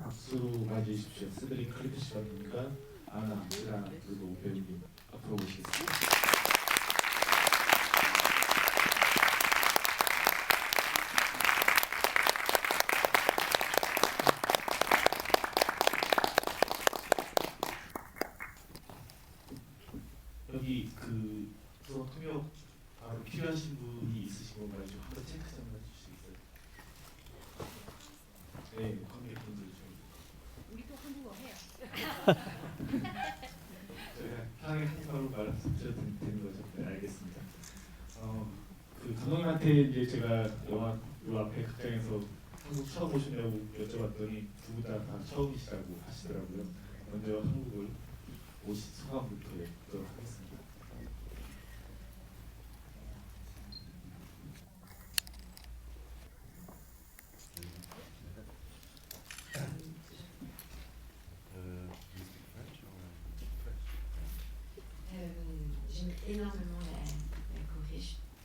박수로 맞이해 주십시오. 스드링 클리프 씨가 아나, 시라, 그리고 배우님 앞으로 오시겠습니다. 여기 그 부서 통역 바로 필요하신 분이 있으신 건가요? 좀 한번 체크 좀 해주시겠어요? 네, 관객분들 좀. 우리도 한국어 해요. 저희가 편하게 한국어로 말씀드려도 되는 거죠? 네, 알겠습니다. 그 감독님한테 이제 제가 영화 요 앞에 극장에서 한국 처음 오시냐고 여쭤봤더니 두 분 다 처음이시라고 하시더라고요. 먼저 한국을 오신 소감부터 여쭤보도록 하겠습니다. J'aime énormément la Corée.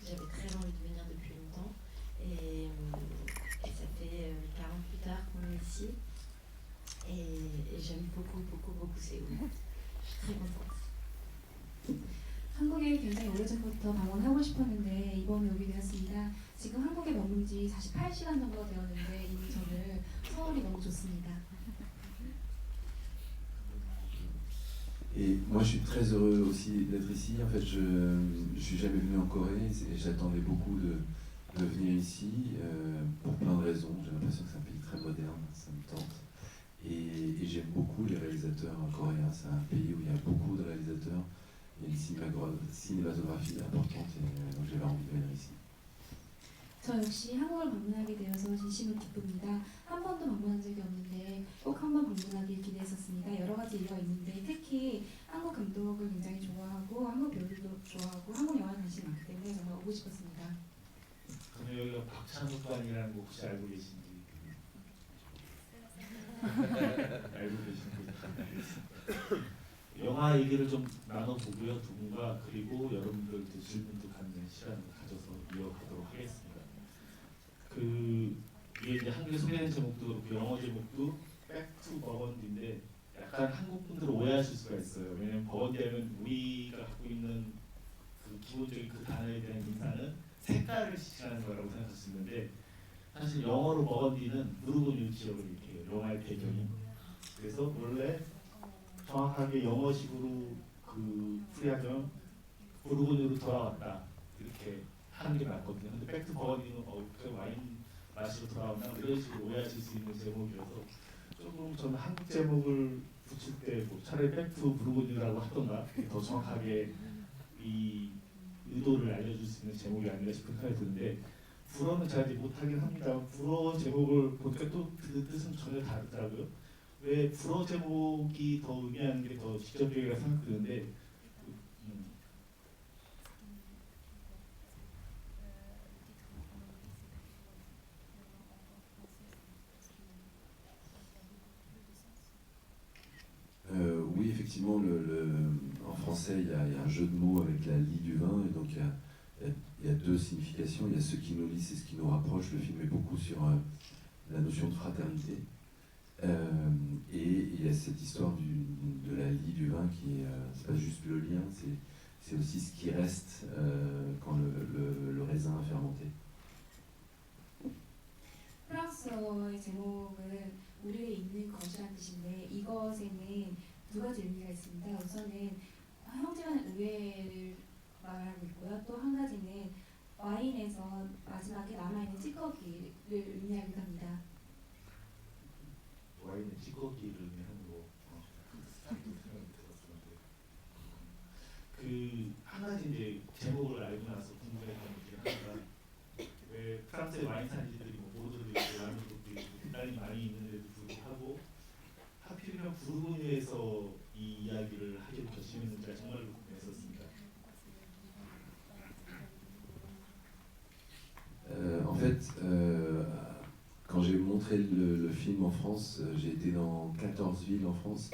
J'avais très envie de venir depuis longtemps. Et ça fait 40 plus tard qu'on est ici. Et j'aime beaucoup, beaucoup, beaucoup Séoul. Je suis très contente. 한국에 굉장히 오래전부터 방문하고 싶었는데 이번에 오게 되었습니다. 지금 한국에 머문 지 48시간 정도 되었는데 이미 저는 서울이 너무 좋습니다. Et moi je suis très heureux aussi d'être ici. En fait, je suis jamais venu en Corée et j'attendais beaucoup de venir ici pour plein de raisons. J'ai l'impression que c'est un pays très moderne, ça me tente. Et j'aime beaucoup les réalisateurs coréens. C'est un pays où il y a beaucoup de réalisateurs. Il y a une cinématographie importante et donc j'avais envie de venir ici. 저 역시 한국을 방문하게 되어서 진심으로 기쁩니다. 한 번도 방문한 적이 없는데 꼭 한 번 방문하길 기대했었습니다. 여러 가지 이유가 있는데 특히 한국 감독을 굉장히 좋아하고 한국 배우들도 좋아하고 한국 영화에 관심이 많기 때문에 정말 오고 싶었습니다. 그럼 여기가 박찬욱관이라는 거 혹시 알고 계신지? 알고 계신지? 영화 얘기를 좀 나눠보고요, 두 분과. 그리고 여러분들도 질문도 갖는 시간을 가져서 이어가도록 하겠습니다. 이게 이제 한국에 소개된 제목도 그렇고 영어 제목도 Back to Burgundy인데 약간 한국 분들 오해하실 수가 있어요. 왜냐면 버건디하면 우리가 갖고 있는 그 기본적인 그 단어에 대한 인상은 색깔을 지칭하는 거라고 생각할 수 있는데 사실 영어로 버건디는 부르고뉴 지역을 이렇게 영화의 배경이. 그래서 원래 정확하게 영어식으로 그 풀이하면 부르고뉴로 돌아왔다 이렇게 하는 게 맞거든요. 근데 백투 버건디는 그 와인 마시러 돌아왔나 이런 식으로 오해하실 수 있는 제목이어서 조금 저는 한국 제목을 붙일 때 뭐 차라리 백투 부르고뉴라고 하던가 더 정확하게 이 의도를 알려줄 수 있는 제목이 아닌가 싶은 생각이 드는데 불어는 잘 못하긴 합니다. 불어 제목을 보니까 또 그 뜻은 전혀 다르더라고요. 왜 불어 제목이 더 의미하는 게 더 직접적이라 생각드는데 Oui, effectivement, en français, il y a un jeu de mots avec la lie du vin, et donc il y a deux significations. Il y a ce qui nous lie, c'est ce qui nous rapproche. Le film est beaucoup sur la notion de fraternité. Et il y a cette histoire de la lie du vin qui est, c'est pas juste le lien, c'est aussi ce qui reste quand le raisin a fermenté. 프랑스어의 제목은 우리에 있는 것이라는 뜻인데 이것에는 두 가지 의미가 있습니다. 우선은 형제간의 우애를 말하고 있고요. 또 한 가지는 와인에서 마지막에 남아있는 찌꺼기를 의미하기도 합니다. 와인의 찌꺼기를 의미하는 거 생각이 들었었는데 그 한 가지 이제 제목을 알고 나서 궁금했던 게 하나가 왜 프랑스의 와인 산지들이 뭐 보르도도 있고 라미도도 있고 대단히 많이 있는데도 불구하고 하필이면 부르고뉴에서 이 이야기를 하기로 결심했는지가 정말로 궁금했었습니다. En fait, quand j'ai montré le film en France, j'ai été dans 14 villes en France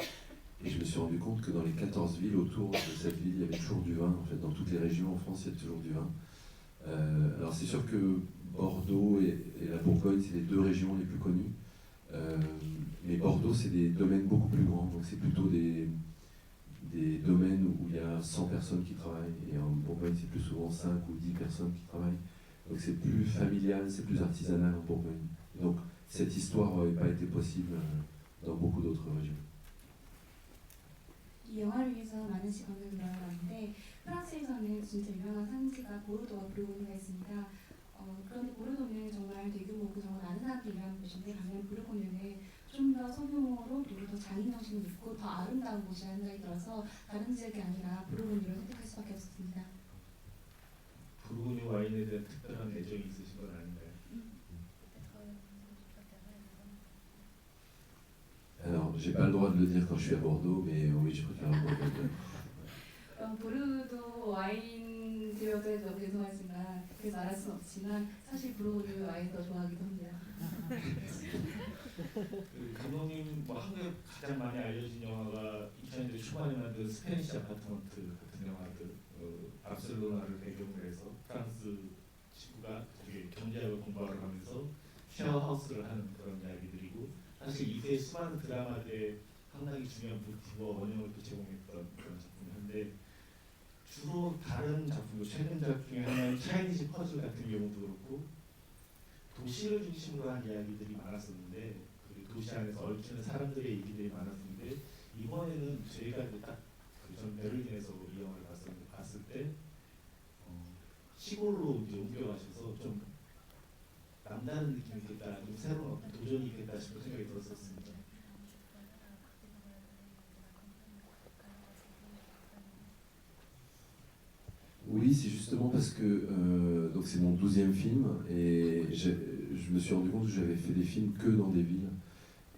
et je me suis rendu compte que dans les 14 villes autour de cette ville, il y avait toujours du vin. En fait, dans toutes les régions en France, il y a toujours du vin. Alors c'est sûr que Bordeaux et la Bourgogne, c'est les deux régions les plus connues. Mais Bordeaux, c'est des domaines beaucoup plus grands, donc c'est plutôt des domaines où il y a 100 personnes qui travaillent, et en Bourgogne, c'est plus souvent 5 ou 10 personnes qui travaillent. Donc c'est plus familial, c'est plus artisanal en Bourgogne. Donc cette histoire n'aurait pas été possible dans beaucoup d'autres régions. 이 영화를 위해서 많은 시간을 들어갔는데 프랑스에서는 진짜 유명한 산지가 보르도와 부르고뉴가 있습니다. 그런데 보르도는 정말 대규모고 정말 많은 사람들이 일하는 곳인데 반면 부르고뉴는 좀 더 소규모로 그리고 더 장인정신이 있고 더 아름다운 곳이라는 생각이 들어서 다른 지역이 아니라 부르고뉴를 선택할 수밖에 없었습니다. 부르고뉴 와인에 대한 특별한 애정이 있으신 건 아닌가요? Alors, j'ai pas le droit de le dire quand je suis à Bordeaux, mais oui, je préfère le Bordeaux. 보르도 와인 드려도 너무 죄송하지만 그래서 말할 수는 없지만 사실 부르고뉴 와인 더 좋아하기도 합니다. 그 감독님 뭐 한국에 가장 많이 알려진 영화가 2000년대 초반에 만든 스페니시 아파트먼트 같은 영화들, 바르셀로나를 배경으로 해서 프랑스 친구가 되게 경제학을 공부하러 가면서 쉐어하우스를 하는 그런 이야기들이고, 사실 이후에 수많은 드라마들의 상당히 중요한 모티브와 원형을 또 제공했던 그런 작품인데, 주로 다른 작품, 최근 작품 중에 하나는 차이니즈 퍼즐 같은 경우도 그렇고 도시를 중심으로 한 이야기들이 많았었는데, 그 도시 안에서 얽히는 사람들의 얘기들이 많았는데, 이번에는 저희가 이제 딱전 베를린에서 이 영화를 봤을 때 시골로 이제 옮겨가셔서 좀 남다른 느낌이 있겠다, 좀 새로운 어떤 도전이 있겠다 싶은 생각이 들었었습니다. Oui, c'est justement parce que donc c'est mon 12e film et je me suis rendu compte que j'avais fait des films que dans des villes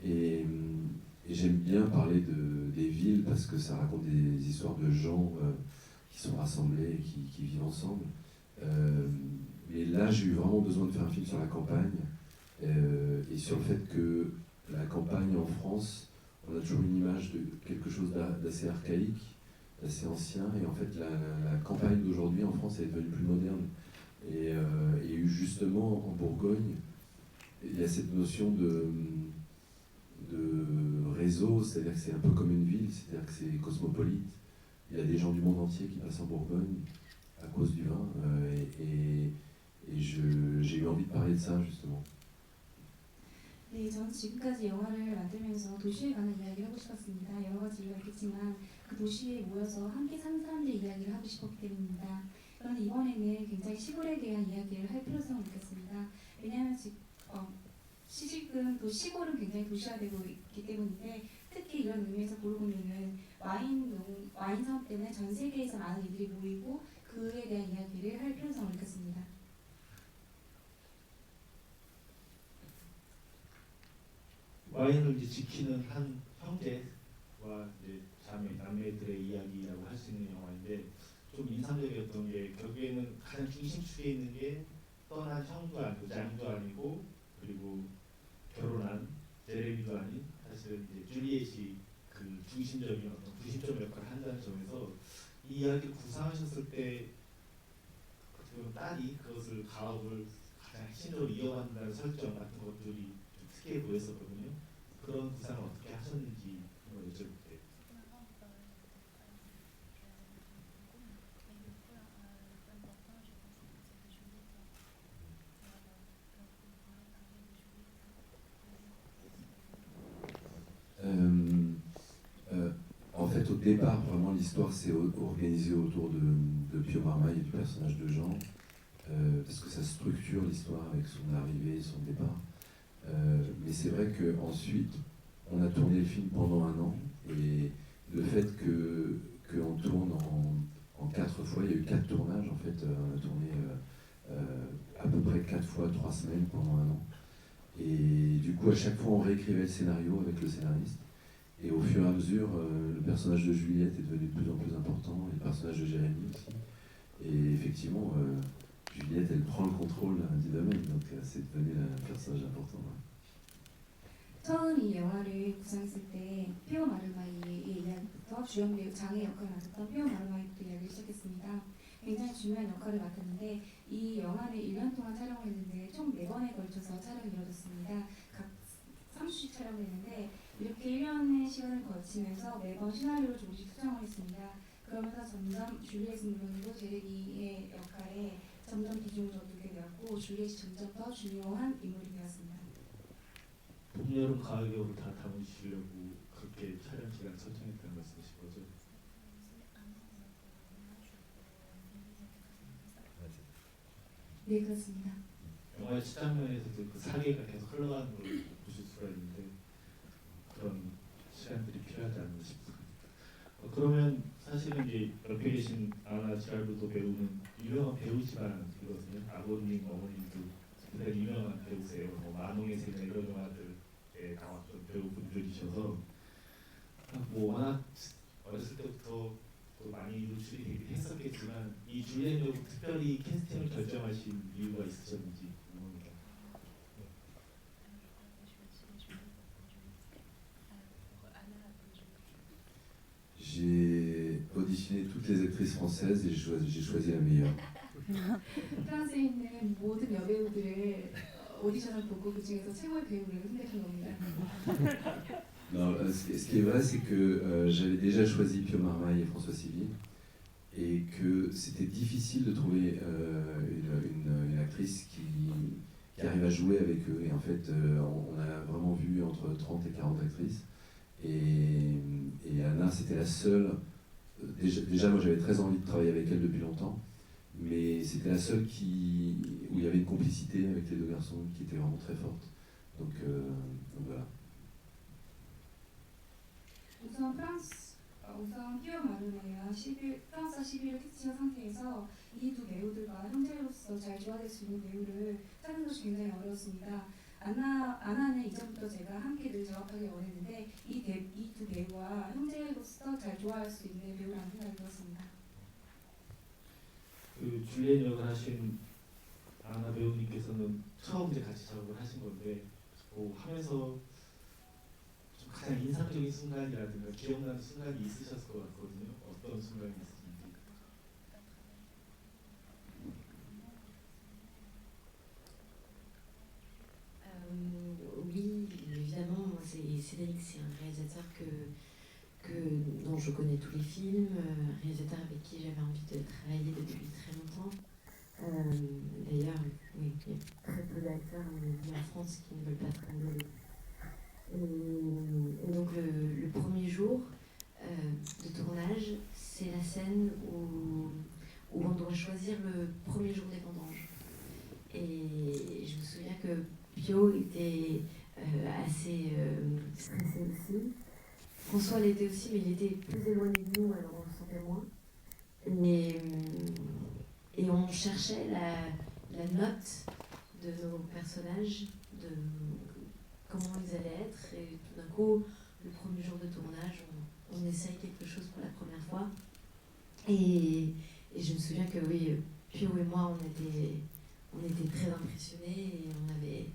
et j'aime bien parler des villes parce que ça raconte des histoires de gens qui sont rassemblés et qui vivent ensemble. Mais là, j'ai eu vraiment besoin de faire un film sur la campagne et sur le fait que la campagne en France, on a toujours une image de quelque chose d'assez archaïque, assez ancien, et en fait la campagne d'aujourd'hui en France est devenue plus moderne. Et justement en Bourgogne, il y a cette notion de réseau, c'est-à-dire que c'est un peu comme une ville, c'est-à-dire que c'est cosmopolite. Il y a des gens du monde entier qui passent en Bourgogne à cause du vin, et j'ai eu envie de parler de ça justement. 네, 저는 지금까지 영화를 만들면서 도시에 관한 이야기를 하고 싶었습니다. 여러 가지 이유가 있겠지만 그 도시에 모여서 함께 사는 사람들의 이야기를 하고 싶었기 때문입니다. 그런데 이번에는 굉장히 시골에 대한 이야기를 할 필요성을 느꼈습니다. 왜냐하면 지금 또 시골은 굉장히 도시화되고 있기 때문인데, 특히 이런 의미에서 보르고뉴는 와인 사업 때문에 전 세계에서 많은 이들이 모이고 그에 대한 이야기를 할 필요성을 느꼈습니다. 와인을 이제 지키는 한 형제와 이제 자매, 남매들의 이야기라고 할 수 있는 영화인데, 좀 인상적이었던 게 결국에는 가장 중심축에 있는 게 떠난 형도 아니고 장도 아니고 그리고 결혼한 제레미도 아닌 사실은 이제 줄리엣이 그 중심적인 어떤 구심점 역할을 한다는 점에서 이 이야기를 구상하셨을 때 딸이 그것을 가업을 가장 핵심적으로 이어간다는 설정 같은 것들이 좀 특이해 보였었거든요. 그런 구상을 어떻게 하셨는지 한번 여쭤볼게요. En fait, au départ, vraiment, l'histoire s'est organisée autour de Pio Marmaille et du personnage de Jean, parce que ça structure l'histoire avec son arrivée et son départ. Mais c'est vrai qu'ensuite, on a tourné le film pendant un an, et le fait qu'on tourne en 4 fois, il y a eu 4 tournages en fait, on a tourné à peu près 4 fois 3 semaines pendant un an. Et du coup, à chaque fois, on réécrivait le scénario avec le scénariste. Et au fur et à mesure, le personnage de Juliette est devenu de plus en plus important, et le personnage de Jérémy aussi. Et effectivement, Juliette, elle prend le contrôle du domaine, donc c'est devenu un personnage important. 처음 이 영화를 구상했을 때 피오 마르마이의 이야기부터 주연 배우 장의 역할을 맡았던 피오 마르마이부터 이야기를 시작했습니다. 굉장히 중요한 역할을 맡았는데 이 영화를 1년 동안 촬영을 했는데 총 4번에 걸쳐서 촬영이 이루어졌습니다. 각 주씩 촬영을 했는데 이렇게 1년의 시간을 거치면서 매번 시나리오를 조금씩 수정을 했습니다. 그러면서 점점 줄리엣은 물론이고 제레미의 역할에 점점 비중을 더 두게 되었고 줄리엣이 점점 더 중요한 인물이 되었습니다. 봄, 여름, 가을, 겨울 다 담으시려고 그렇게 촬영 시간 설정했다는 말씀이신 거죠? 네, 그렇습니다. 영화의 첫 장면에서도 그 사계가 계속 흘러가는 걸 보실 수가 있는데 그런 시간들이 필요하지 않나 싶습니다. 그러면 사실은 이제 옆에 계신 아나 지랄도도 배우는 유명한 배우 집안이거든요. 아버님, 어머님도 굉장히 유명한 배우세요. 뭐 만홍의 세계 이런 영화들에 나왔던 배우분들이셔서 뭐 워낙 어렸을 때부터 또 많이 노출이 되긴 했었겠지만 이 줄리엣 역을 특별히 캐스팅을 결정하신 이유가 있으셨는지 궁금합니다. J'ai auditionné toutes les actrices françaises et j'ai choisi la meilleure. 프랑스에 있는 모든 여배우들을 오디션을 보고 그 중에서 최고의 배우를 선택한 겁니다. Non, ce qui est vrai, c'est que j'avais déjà choisi Pio Marmaille et François Civil et que c'était difficile de trouver une actrice qui arrive à jouer avec eux. Et en fait, on a vraiment vu entre 30 et 40 actrices. Et Anna, c'était la seule. Déjà, moi, j'avais très envie de travailler avec elle depuis longtemps, mais c'était la seule où il y avait une complicité avec les deux garçons qui était vraiment très forte. Donc voilà. 우선 피오 마르마이와 프랑스와 11을 캐치한 상태에서 이 두 배우들과 형제로서 잘 조화될 수 있는 배우를 찾는 것이 굉장히 어려웠습니다. 아나는 이전부터 제가 함께 늘 작업하기 원했는데 이 두 배우와 형제로서 잘 조화할 수 있는 배우라는 생각이 들었습니다. 그 줄리엣 역을 하신 아나 배우님께서는 처음 이제 같이 작업을 하신 건데 하면서 좀 가장 인상적인 순간이라든가 기억나는 순간이 있으셨을 것 같거든요. 어떤 순간이 있으신지. Oui, évidemment, moi, Cédric, c'est un réalisateur dont je connais tous les films, un réalisateur avec qui j'avais envie de travailler depuis très longtemps. D'ailleurs, oui, il y a très peu d'acteurs en France qui ne veulent pas travailler. Et donc le premier jour de tournage, c'est la scène où on doit choisir le premier jour des vendanges. Et je me souviens que Pio était assez stressé aussi. François l'était aussi, mais il était plus éloigné de nous, alors on le sentait moins. Et on cherchait la note de nos personnages, de comment ils allaient être. Et tout d'un coup, le premier jour de tournage, on essaye quelque chose pour la première fois. Et je me souviens que oui, Pio et moi, on était très impressionnés et on avait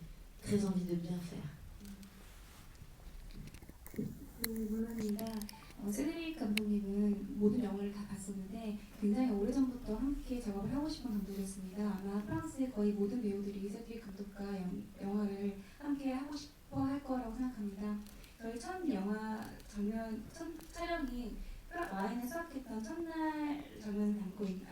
très envie de bien faire. 물론입니다. 세드릭 감독님은 모든 영화를 다 봤었는데 굉장히 오래전부터 함께 작업을 하고 싶은 감독이었습니다. 아마 프랑스의 거의 모든 배우들이 세드릭 감독과 영화를 함께 하고 싶어 할 거라고 생각합니다. 저희 첫 촬영이 와인을 수확했던 첫날 장면을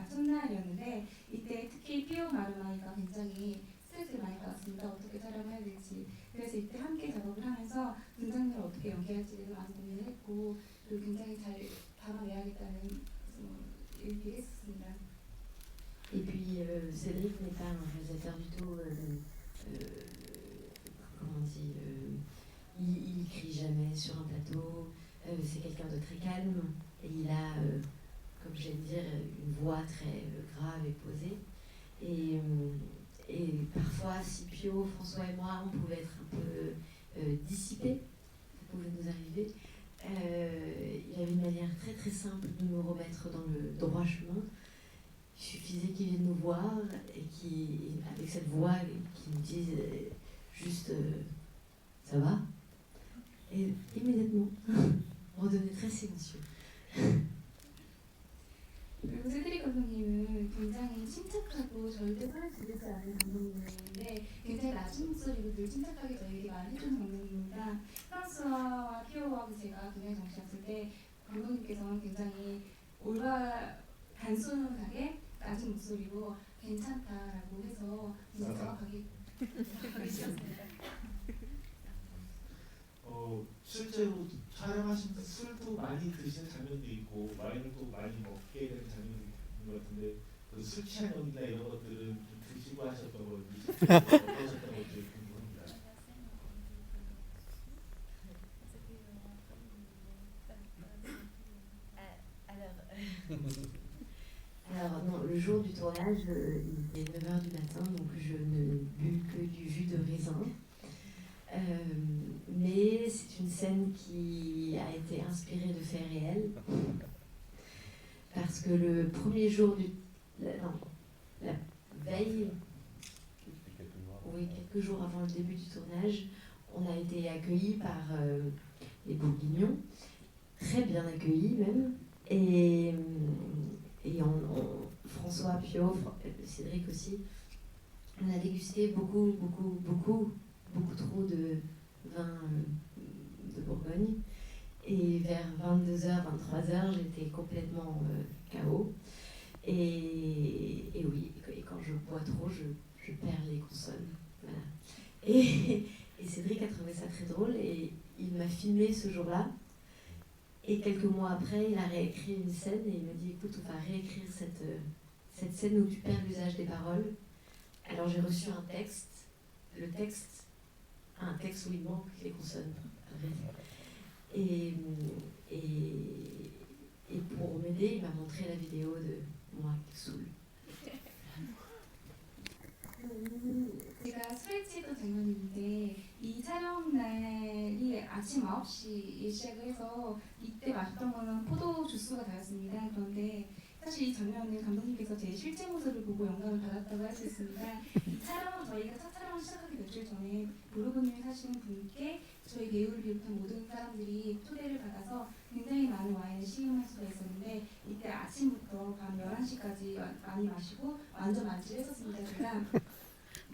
첫날이었는데 이때 특히 피오 마르마이가 굉장히 스트레스를 많이 받았습니다. 어떻게 촬영을 해야 될지. 그래서 이때 함께 작업을 하면서 등장인물을 어떻게 연기할지를 많이 고민을 했고 그리고 굉장히 잘 담아내야겠다는 얘기를 했었습니다. Et puis Cédric n'est pas un réalisateur du tout, comment on dit, il crie jamais sur un plateau, c'est quelqu'un de très calme et il a, comme j'allais dire, une voix très grave et posée. Et parfois, si Pio, François et moi, on pouvait être un peu dissipés, ça pouvait nous arriver, il avait une manière très très simple de nous remettre dans le droit chemin. Il suffisait qu'il vienne nous voir et avec cette voix qui nous dise juste ça va, et immédiatement on devenait très silencieux. 그리고 세드릭 감독님은 굉장히 침착하고 절대 소리 지르지 않는 감독님인데 굉장히 낮은 목소리로 늘 침착하게 저에게 말해주는 감독님입니다. 프랑스와와 피오와 제가 굉장히 정신없을 때 감독님께서는 굉장히 단순하게 낮은 목소리로 괜찮다라고 해서 진짜 정확하게 해주셨습니다. 실제로 촬영하시면서 술도 많이 드시는 장면도 있고 와인도 많이 먹게 되는 장면도 있는 것 같은데 그 술 취한 연기나 이런 것들은 좀 드시고 하셨던 건지 어떠셨던 건지 궁금합니다. Alors non, le jour du tournage, il était 9 h du matin, donc je ne bus que du jus de raisin. Mais c'est une scène qui a été inspirée de faits réels. Parce que le premier jour la veille, oui, quelques jours avant le début du tournage, on a été accueillis par les Bourguignons, très bien accueillis même. Et François, Pio, Cédric aussi, on a dégusté beaucoup trop de vin de Bourgogne. Et vers 22h, 23h, j'étais complètement KO. Et oui, et quand je bois trop, je perds les consonnes. Voilà. Et Cédric a trouvé ça très drôle et il m'a filmé ce jour-là. Et quelques mois après, il a réécrit une scène et il me dit écoute, on va réécrire cette scène où tu perds l'usage des paroles. Alors j'ai reçu un texte. Le texte, un texte où il manque les consonnes. Et pour m'aider, il m'a montré la vidéo de moi qui saoule. 제가 술에 취했던 장면인데 이 촬영날이 아침 9시에 시작을 해서 이때 마셨던 거는 포도 주스가 다였습니다. 그런데 사실 이 장면은 감독님께서 제 실제 모습을 보고 영감을 받았다고 할 수 있습니다. 이 촬영은 저희가 첫 촬영을 시작하기 며칠 전에 보르고뉴에 사시는 분께 저희 배우를 비롯한 모든 사람들이 초대를 받아서 굉장히 많은 와인을 시음할 수가 있었는데 이때 아침부터 밤 11시까지 많이 마시고 완전 만취를 했었습니다. 제가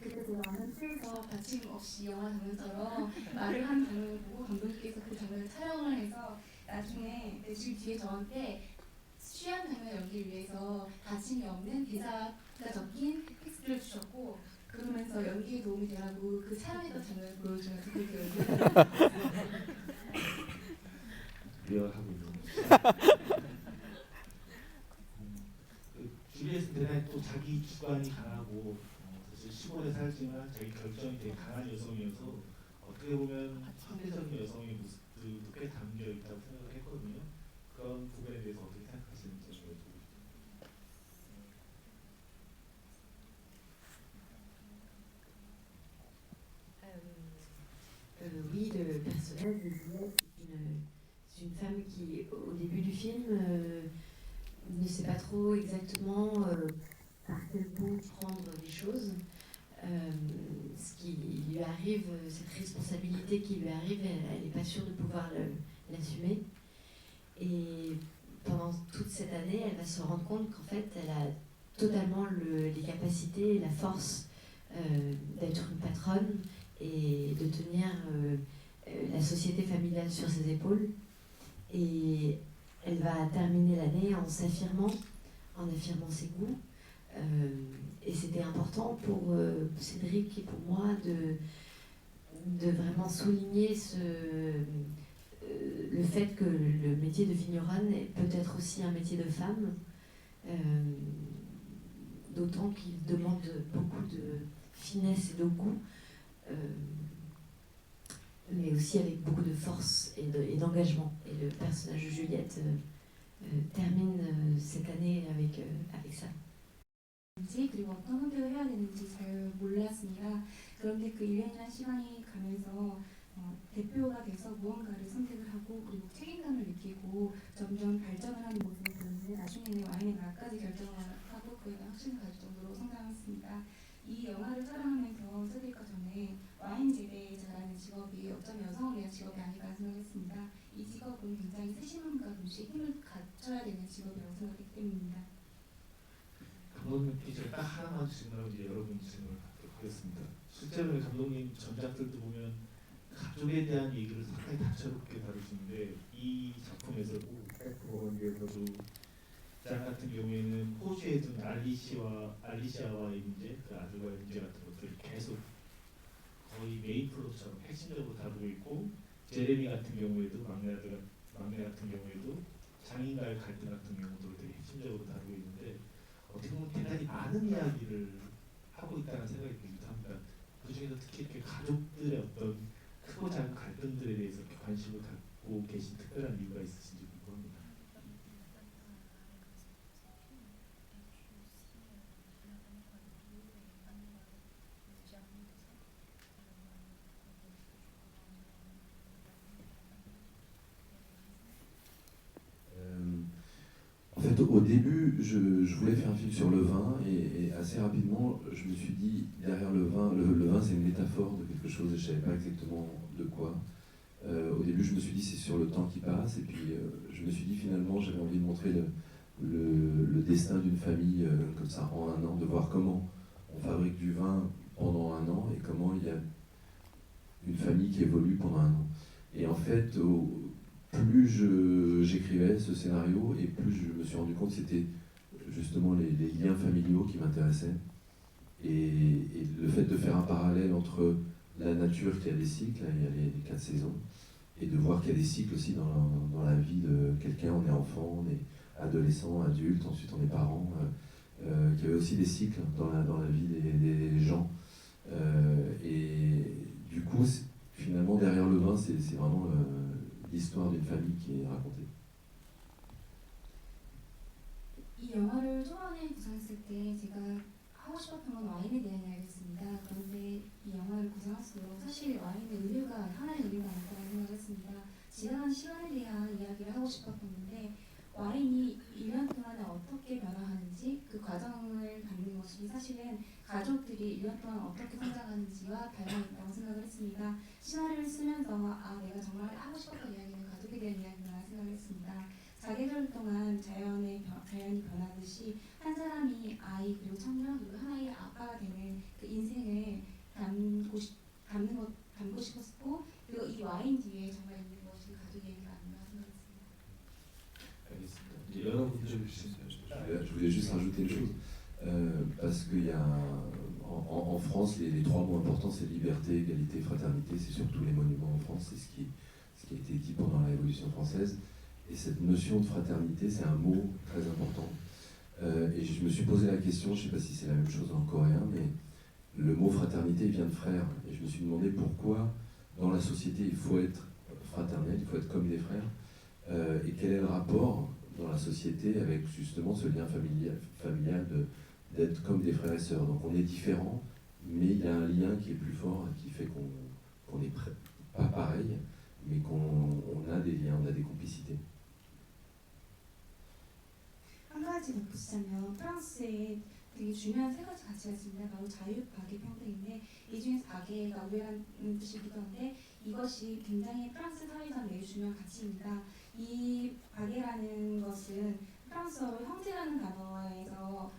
그때 제가 완전 취해서 받침 없이 영화 장면처럼 말을 하는 장면을 보고 감독님께서 그 장면을 촬영을 해서 나중에 지금 뒤에 저한테 취한 장면 연기를 위해서 받침이 없는 대사가 적힌 텍스트를 주셨고 그러면서 연기에 도움이 되라고 그 촬영했던 장면을 보여주면서 그렇게 연기를 리얼하고 있는 줄리엣은 대단히 또 자기 주관이 강하고 사실 시골에 살지만 자기 결정이 되게 강한 여성이어서 어떻게 보면 현대적인 여성의 모습들도 꽤 담겨 있다고 생각을 했거든요. 그런 부분에 대해서 어떻게 생각하시는지 좀 여쭤보고 싶습니다. Oui, le personnage de Juliette, c'est une femme qui, au début du film, ne sait pas trop exactement par quel bout prendre les choses. Ce qui lui arrive, cette responsabilité qui lui arrive, elle n'est pas sûre de pouvoir l'assumer. Et pendant toute cette année, elle va se rendre compte qu'en fait, elle a totalement les capacités et la force d'être une patronne et de tenir la société familiale sur ses épaules. Et elle va terminer l'année en s'affirmant, en affirmant ses goûts. Et c'était important pour Cédric et pour moi de vraiment souligner le fait que le métier de vigneronne peut être aussi un métier de femme, d'autant qu'il demande beaucoup de finesse et de goût, mais aussi avec beaucoup de force et d'engagement. Et le personnage de Juliette termine cette année avec ça. 그리고 어떤 선택을 해야 되는지 잘 몰랐습니다. 그런데 그 1년이라는 시간이 가면서 대표가 돼서 무언가를 선택을 하고 그리고 책임감을 느끼고 점점 발전을 하는 모습을 보는데 나중에는 와인의 맛까지 결정을 하고 그에 대한 확신을 가질 정도로 성장했습니다. 이 영화를 촬영하면서 세드릭과 전에 와인 재배 잘하는 직업이 어쩌면 여성을 위한 직업이 아닐까 생각했습니다. 이 직업은 굉장히 세심함과 동시에 힘을 갖춰야 되는 직업이라고 생각했기 때문입니다. 감독님 퀴즈를 딱 하나만 질문하고 이제 여러분 질문을 받도록 하겠습니다. 실제로 감독님 전작들도 보면 가족에 대한 얘기를 상당히 다채롭게 다루시는데 이 작품에서도 백프로원에서도 장 같은 경우에는 호주에 둔 알리시아와의 문제, 그 아들과의 문제 같은 것들을 계속 거의 메인 플롯처럼 핵심적으로 다루고 있고, 제레미 같은 경우에도 막내 같은 경우에도 장인과의 갈등 같은 경우도 되게 핵심적으로 다루고 있는데, 어떻게 보면 대단히 많은 이야기를 하고 있다는 생각이 들기도 합니다. 그 중에서 특히 이렇게 가족들의 어떤 크고 작은 갈등들에 대해서 이렇게 관심을 갖고 계신 특별한 이유가 있으신지 궁금합니다. En fait, au début, je voulais faire un film sur le vin et assez rapidement, je me suis dit, derrière le vin c'est une métaphore de quelque chose et je ne savais pas exactement de quoi. Au début, je me suis dit c'est sur le temps qui passe et puis je me suis dit finalement j'avais envie de montrer le destin d'une famille comme ça en un an, de voir comment on fabrique du vin pendant un an et comment il y a une famille qui évolue pendant un an. Et en fait, plus j'écrivais ce scénario et plus je me suis rendu compte que c'était justement les liens familiaux qui m'intéressaient et le fait de faire un parallèle entre la nature qui a des cycles, il y a les 4 saisons, et de voir qu'il y a des cycles aussi dans la vie de quelqu'un. On est enfant, on est adolescent, adulte, ensuite on est parent, qu'il y avait aussi des cycles dans la vie des gens. Et du coup, finalement, derrière le vin, c'est vraiment l'histoire d'une famille qui est racontée. 이 영화를 초반에 구상했을 때 제가 하고 싶었던 건 와인에 대한 이야기였습니다. 그런데 이 영화를 구상할수록 사실 와인의 의류가 하나의 의류가 아니라고 생각을 했습니다. 지나간 시간에 대한 이야기를 하고 싶었던 건데 와인이 1년 동안에 어떻게 변화하는지 그 과정을 담는 것이 사실은 가족들이 1년 동안 어떻게 성장하는지와 닮아있다고 생각을 했습니다. 시나리오를 쓰면서 내가 정말 하고 싶었던 이야기는 가족에 대한 이야기구나 생각을 했습니다. 사계절 동안 자연이 변하듯이 한 사람이 아이 그리고 청년 그리고 하나의 아빠가 되는 그 인생을 담고 싶었고 그리고 이 와인 뒤에 정말 있는 것이 가족 얘기가 아닌가 생각했습니다. 알겠습니다. 여러분들 Je voulais juste rajouter une chose, parce qu'il y a en France, les 3 mots importants, c'est liberté, égalité, fraternité, c'est sur tous les monuments en France, c'est ce qui a été dit pendant la Révolution française. Et cette notion de fraternité, c'est un mot très important. Et je me suis posé la question, je ne sais pas si c'est la même chose en coréen, mais le mot fraternité vient de frère. Et je me suis demandé pourquoi dans la société il faut être fraternel, il faut être comme des frères. Et quel est le rapport dans la société avec justement ce lien familial d'être comme des frères et sœurs. Donc on est différents, mais il y a un lien qui est plus fort et qui fait qu'on n'est pas pareil, mais qu'on a des liens, on a des complicités. 한 가지 덧붙이자면 프랑스에 되게 중요한 3가지 가치가 있습니다. 바로 자유, 박애, 평등인데 이 중에서 박애가 우애라는 뜻이기도 한데 이것이 굉장히 프랑스 사회에서 매우 중요한 가치입니다. 이 박애라는 것은 프랑스어로 형제라는 단어에서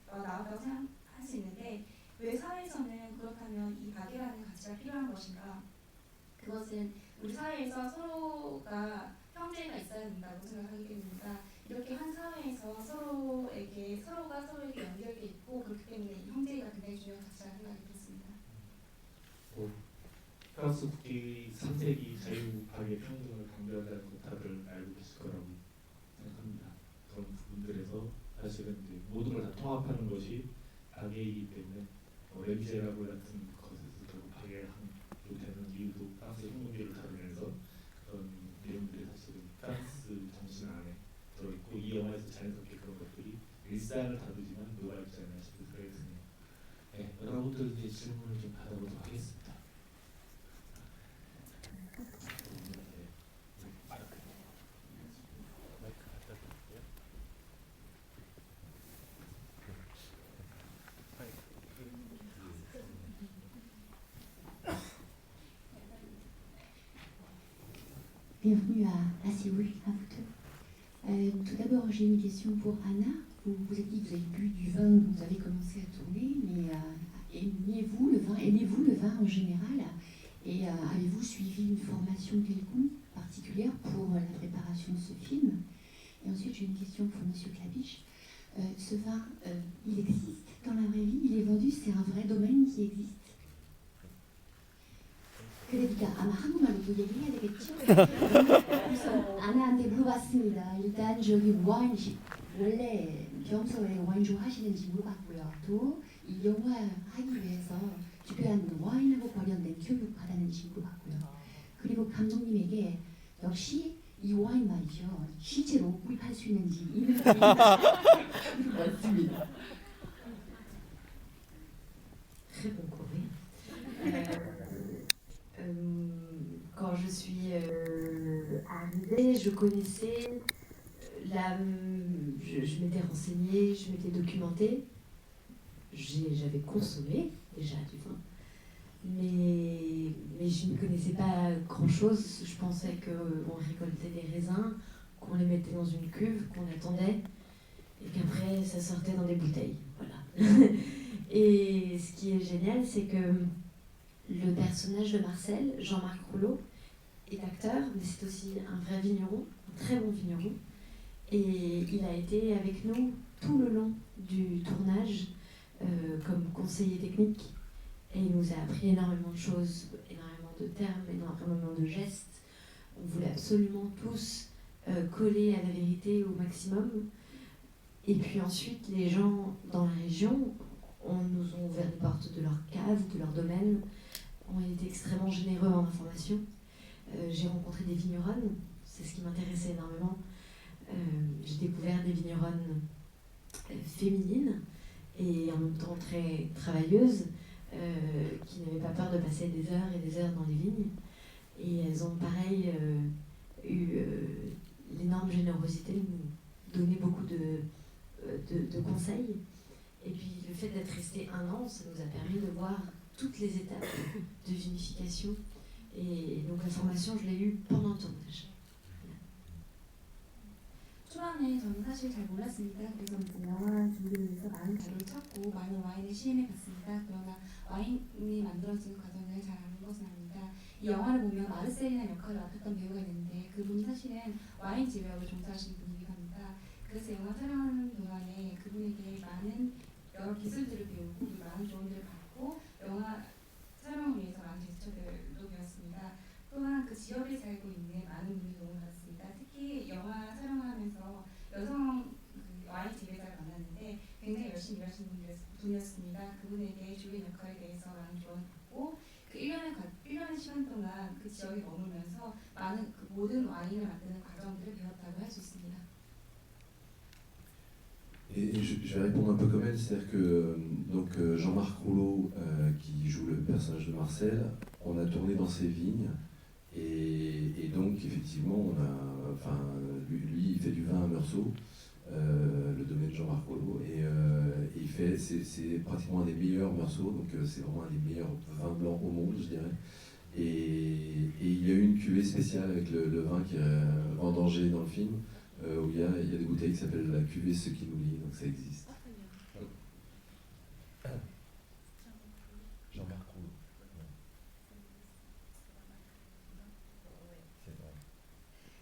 나왔다고 생각할 수 있는데 왜 사회에서는 그렇다면 이 박애라는 가치가 필요한 것인가? 그것은 우리 사회에서 서로가 형제가 있어야 된다고 생각하기 때문입니다. 이렇게 한 사회에서 서로가 서로에게 연결돼 있고 그렇기 때문에 형제가 굉장히 중요한 가치라는 생각이 들었습니다. 프랑스 국기 3세기 자유, 박애, 평등을 강조한다는 거 다들 알고 계실 거라고 생각합니다. 그런 부분들에서 사실은 이제 모든 걸 다 통합하는 것이 박애이기 때문에 레미제라블 같은 것에서 결국 박애로 되는 이유도 프랑스 혁명기를 다루면서 그런 내용들이 사실은 프랑스 정신 안에 들어있고 이 영화에서 자연스럽게 그런 것들이 일상을 다루지만 녹아있지 않나 싶은 생각이 드네요. 네, 여러분들 이제 질문을 좀 받아보도록 하겠습니다. Bienvenue à Séoul, à vous deux. Tout d'abord, j'ai une question pour Anna. vous êtes dit que vous avez bu du vin, vous avez commencé à tourner, mais aimez-vous le vin en général? Et avez-vous suivi une formation quelconque particulière pour la préparation de ce film? Et ensuite, j'ai une question pour Monsieur Claviche. Ce vin, il existe dans la vraie vie? Il est vendu? C'est un vrai domaine qui existe? 그러니까 아마 한국말로 또 얘기해야 되겠죠? 그래서 아나한테 물어봤습니다. 일단 저기 와인식 원래 평소에 와인 좋아하시는지 물어봤고요. 또 이 영화 하기 위해서 주변 와인하고 관련된 교육 받았는지 물어봤고요. 그리고 감독님에게 역시 이 와인 말이죠. 실제로 구입할 수 있는지 이런 물어봤습니다. Très bon courrier. Quand je suis arrivée, je connaissais je m'étais renseignée, je m'étais documentée. J'avais consommé déjà du vin, mais je ne connaissais pas grand-chose. Je pensais qu'on récoltait des raisins, qu'on les mettait dans une cuve, qu'on attendait, et qu'après ça sortait dans des bouteilles. Voilà. Et ce qui est génial, c'est que le personnage de Marcel, Jean-Marc Rouleau, est acteur, mais c'est aussi un vrai vigneron, un très bon vigneron. Et il a été avec nous tout le long du tournage comme conseiller technique. Et il nous a appris énormément de choses, énormément de termes, énormément de gestes. On voulait absolument tous coller à la vérité au maximum. Et puis ensuite, les gens dans la région nous ont ouvert les portes de leur cave, de leur domaine, ont été extrêmement généreux en information. J'ai rencontré des vigneronnes, c'est ce qui m'intéressait énormément. J'ai découvert des vigneronnes féminines et en même temps très travailleuses, qui n'avaient pas peur de passer des heures et des heures dans les vignes. Et elles ont pareil eu l'énorme générosité de nous donner beaucoup de conseils. Et puis le fait d'être resté 1 an, ça nous a permis de voir toutes les étapes de vinification. Et donc la formation, je l'ai eue pendant le tournage. 초반에 저는 사실 잘 몰랐습니다. 그래서 이제 영화 준비를 위해서 많은 자료를 찾고 많은 와인을 시음해 봤습니다. 그러나 와인이 만들어지는 과정을 잘 아는 것은 아닙니다. 이 영화를 보면 마르셀이라는 역할을 맡았던 배우가 있는데 그분이 사실은 와인 지배업을 종사하시는 분이기도 합니다. 그래서 영화 촬영하는 동안에 그분에게 많은 여러 기술들을 배우고 많은 조언들을 받고 영화 촬영을 위해서 많은 제스처들도 배웠습니다. 또한 그 지역에 살고 있는 많은 분들이 도움을 받았습니다. 특히 영화 촬영하면서 여성 와인 지배자를 만났는데 굉장히 열심히 일하시는 분이었습니다. 그분에게 주변 역할에 대해서 많은 조언을 받고 그 1년의 시간 동안 그 지역에 머물면서 많은 그 모든 와인을 만드는 과정들을 배웠다고 할 수 있습니다. Et je vais répondre un peu comme elle, c'est-à-dire que donc Jean-Marc Rouleau, qui joue le personnage de Marcel, on a tourné dans ses vignes, et donc effectivement, lui il fait du vin à Meursault, le domaine de Jean-Marc Rouleau, et c'est pratiquement un des meilleurs Meursault, donc c'est vraiment un des meilleurs vins blancs au monde, je dirais. Et il y a eu une cuvée spéciale avec le vin qui est vendangé dans le film, où il y a des bouteilles qui s'appellent la cuvée Ce qui nous lie, donc ça existe. Jean-Marc Rouleau.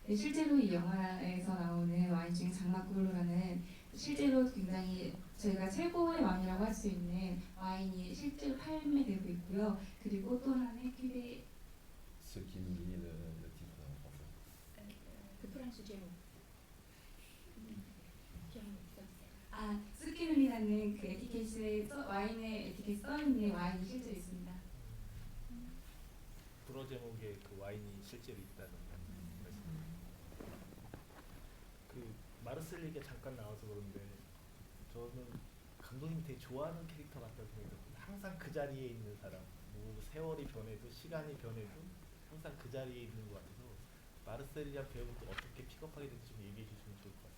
네, 실제로 이 영화에서 나오는 와인 중에 장마꿀로라는 실제로 굉장히 저희가 최고의 와인이라고 할 수 있는 와인이 실제로 판매되고 있고요. 그리고 또 하나의 큐베 Ce qui nous lie, le titre en français. 그 프랑스 제목. 스키눌리라는 그 에티켓에 와인의 에티켓 써있는 와인이 실제로 있습니다. 불어 제목에 그 와인이 실제로 있다는 말씀. 그 마르셀 얘기가 잠깐 나와서 그런데 저는 감독님이 되게 좋아하는 캐릭터 같다는 생각이 들어요. 항상 그 자리에 있는 사람. 뭐 세월이 변해도 시간이 변해도 항상 그 자리에 있는 것 같아서 마르셀이란 배우를 또 어떻게 픽업하게 될지 좀 얘기해 주시면 좋을 것 같습니다.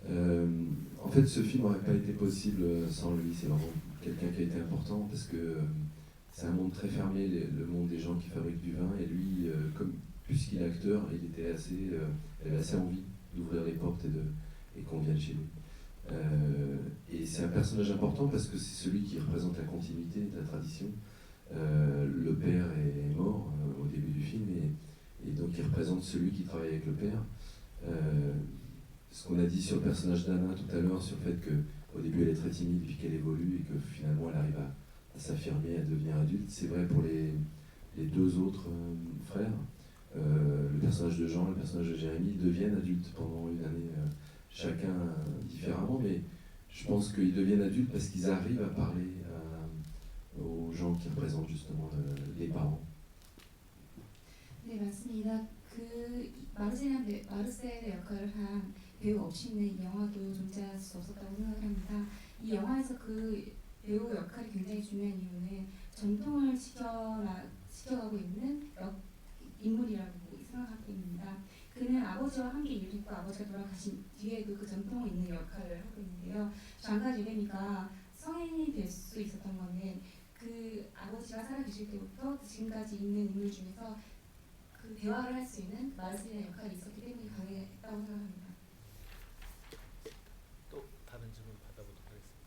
En fait, ce film n'aurait pas été possible sans lui. C'est vraiment quelqu'un qui a été important parce que c'est un monde très fermé, le monde des gens qui fabriquent du vin. Et lui, puisqu'il est acteur, il avait assez envie d'ouvrir les portes et qu'on vienne chez lui. Et c'est un personnage important parce que c'est celui qui représente la continuité de la tradition. Le père est mort au début du film et donc il représente celui qui travaille avec le père. Ce qu'on a dit sur le personnage d'Anna tout à l'heure, sur le fait qu'au début elle est très timide puis qu'elle évolue et que finalement elle arrive à s'affirmer, à devenir adulte, c'est vrai pour les deux autres frères. Le personnage de Jean, le personnage de Jérémy deviennent adultes pendant une année, chacun différemment, mais je pense qu'ils deviennent adultes parce qu'ils arrivent à parler aux gens qui représentent justement les parents. 네, 맞습니다. 마르셀의 역할을 한 배우 없이는 이 영화도 존재할 수 없었다고 생각을 합니다. 이 영화에서 그 배우 역할이 굉장히 중요한 이유는 전통을 지켜가고 있는 인물이라고 생각하기 때문입니다. 그는 아버지와 함께 일을 했고 아버지가 돌아가신 뒤에도 그 전통을 잇는 역할을 하고 있는데요. 장가 제레미가 성인이 될 수 있었던 거는 그 아버지가 살아계실 때부터 지금까지 있는 인물 중에서 그 대화를 할 수 있는 마르셀의 역할이 있었기 때문에 가능했다고 생각합니다. 또 다른 질문 받아보도록 하겠습니다.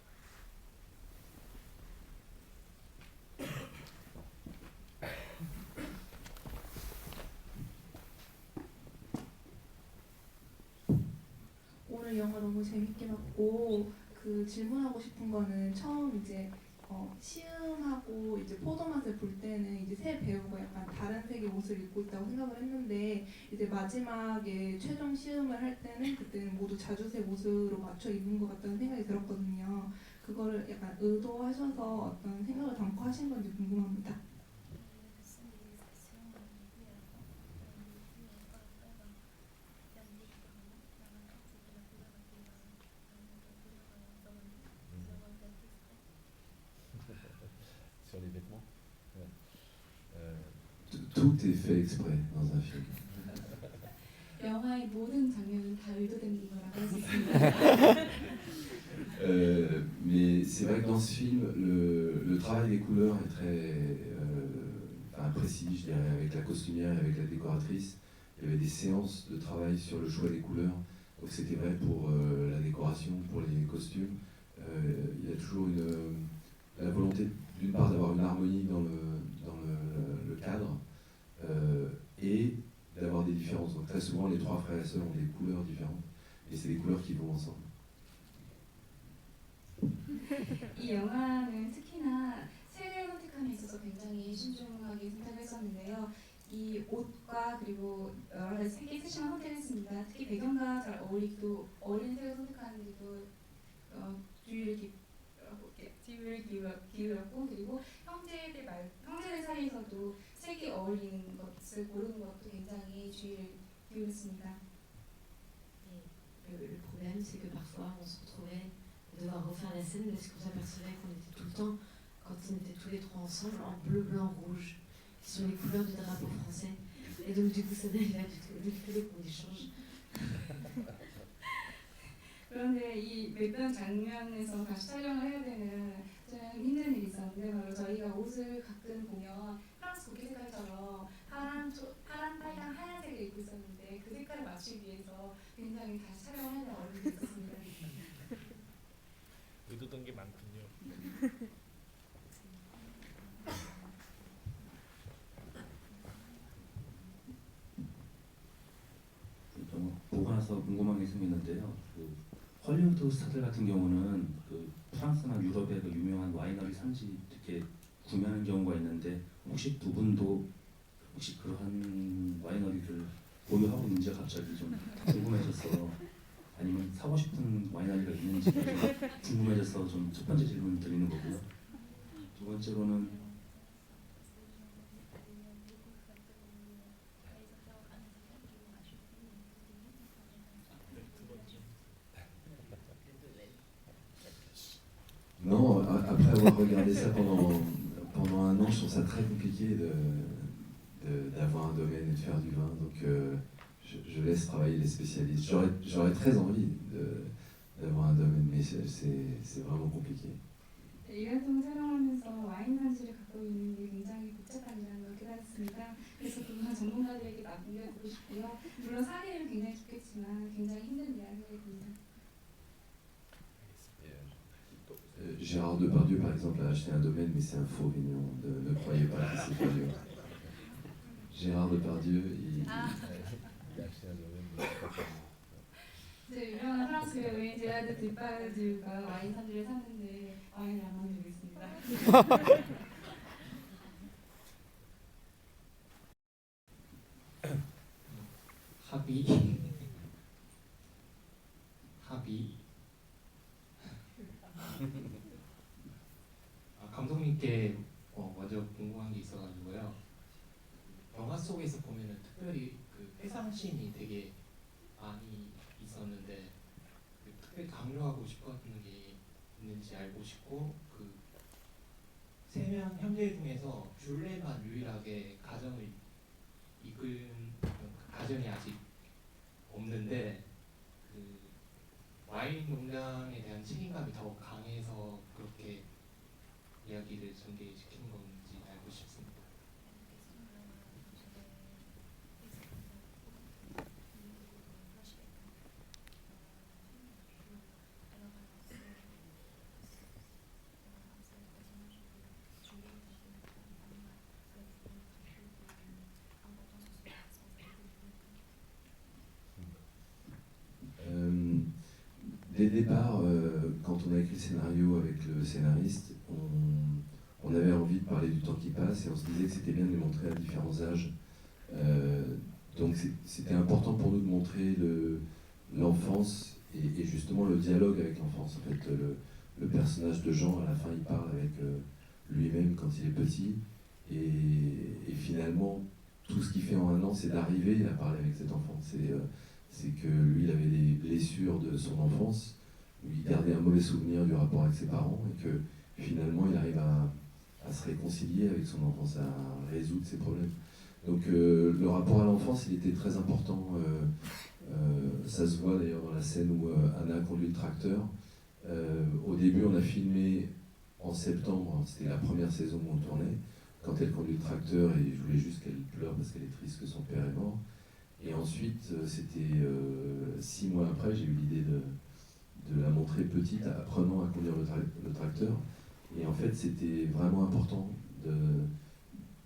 오늘 영화 너무 재밌게 봤고 그 질문하고 싶은 거는 처음 이제 시음하고 이제 포도맛을 볼 때는 이제 새 배우가 약간 다른 색의 옷을 입고 있다고 생각을 했는데 이제 마지막에 최종 시음을 할 때는 그때는 모두 자주색 옷으로 맞춰 입은 것 같다는 생각이 들었거든요. 그거를 약간 의도하셔서 어떤 생각을 담고 하신 건지 궁금합니다. Sur les vêtements. Tout est fait exprès dans un film. 영화의 모든 장면은 다 의도된 거라고 할 수 있습니다. Mais c'est vrai que dans ce film, le travail des couleurs est très précis, je dirais, avec la costumière et avec la décoratrice. Il y avait des séances de travail sur le choix des couleurs. Donc c'était vrai pour la décoration, pour les costumes. Il y a toujours la volonté d'une part d'avoir une harmonie dans le cadre et d'avoir des différences. Donc très souvent les trois frères et sœurs ont des couleurs différentes et c'est des couleurs qui vont ensemble. 이 영화는 특히나 색을 선택함에 있어서 굉장히 신중하게 선택했었는데요. 이 옷과 그리고 여러 가지 색의 세심한 선택을 했습니다. 특히 배경과 잘 어울리기도 어울리는 색을 선택하는데도 주의를 기울였고 그리고 형제들 사이에서도 색이 어울리는 것을 고르는 것도 굉장히 주의를 기울였습니다. Le problème, c'est que parfois on se retrouvait à devoir refaire la scène parce qu'on s'apercevait qu'on était tout le temps, quand on était tous les trois ensemble, en bleu, blanc, rouge, qui sont les couleurs du drapeau français. Et donc du coup, ça n'allait pas du tout. Donc il fallait qu'on les change. 그런데 이 몇 장면에서 다시 촬영을 해야 되는 좀 힘든 일이 있었는데 바로 저희가 옷을 가끔 보면 프랑스 국기 색깔처럼 파란, 빨간, 하얀색을 입고 있었는데 그 색깔을 맞추기 위해서 굉장히 다시 촬영을 하는 어려움이 있었습니다. 의도된 게 많군요. 보고 나서 궁금한 게 생겼는데요. 헐리우드 스타들 같은 경우는 프랑스나 유럽의 유명한 와이너리 산지 이렇게 구매하는 경우가 있는데 혹시 두 분도 그러한 와이너리를 보유하고 있는지 갑자기 좀 궁금해져서 아니면 사고 싶은 와이너리가 있는지 궁금해져서 좀 첫 번째 질문 드리는 거고요. 두 번째로는 Non, après avoir regardé ça pendant un an, je trouve ça très compliqué d'avoir un domaine et de faire du vin. Donc je laisse travailler les spécialistes. J'aurais très envie d'avoir un domaine, mais c'est vraiment compliqué. 네, 1년 동안 촬영하면서 와인 산지를 갖고 있는 게 굉장히 복잡함이라는 걸 깨달았습니다. 그래서 그동안 전문가들에게 남겨두고 싶고요. 물론 사례는 굉장히 좋겠지만 굉장히 힘든데요 생각이 듭니다. Gérard Depardieu, par exemple, a acheté un domaine, mais c'est un faux vignon. Ne croyez pas que c'est pas lui. Gérard Depardieu, il, 네, 유명한 프랑스 배우인 제라드 디파르디유가 와인 산지를 샀는데 와인을 안 만들고 있습니다. 합의 합의 감독님께 먼저 궁금한 게 있어가지고요. 영화 속에서 보면은 특별히 그 회상씬이 되게 많이 있었는데 그 특별히 강조하고 싶었던 게 있는지 알고 싶고 그 세 명 형제 중에서 줄레만 유일하게 가정을 이끈 가정이 아직 없는데 그 와인 농장에 대한 책임감이 더 강해서 그렇게 이야기를 전개시킨 건지 알고 싶습니다. Dès le départ, quand on a écrit le scénario avec le scénariste, on avait envie de parler du temps qui passe et on se disait que c'était bien de les montrer à différents âges. Donc c'était important pour nous de montrer l'enfance et justement le dialogue avec l'enfance. En fait, le personnage de Jean, à la fin, il parle avec lui-même quand il est petit et finalement, tout ce qu'il fait en un an, c'est d'arriver à parler avec cet enfant. C'est que lui, il avait des blessures de son enfance, où il gardait un mauvais souvenir du rapport avec ses parents, et que finalement, il arrive à se réconcilier avec son enfance, à résoudre ses problèmes. Donc le rapport à l'enfance, il était très important. Ça se voit d'ailleurs dans la scène où Anna conduit le tracteur. Au début, on a filmé en septembre, c'était la première saison où on tournait, quand elle conduit le tracteur, et je voulais juste qu'elle pleure parce qu'elle est triste que son père est mort. Et ensuite, c'était 6 mois après, j'ai eu l'idée de la montrer petite, apprenant à conduire le tracteur. Et en fait, c'était vraiment important de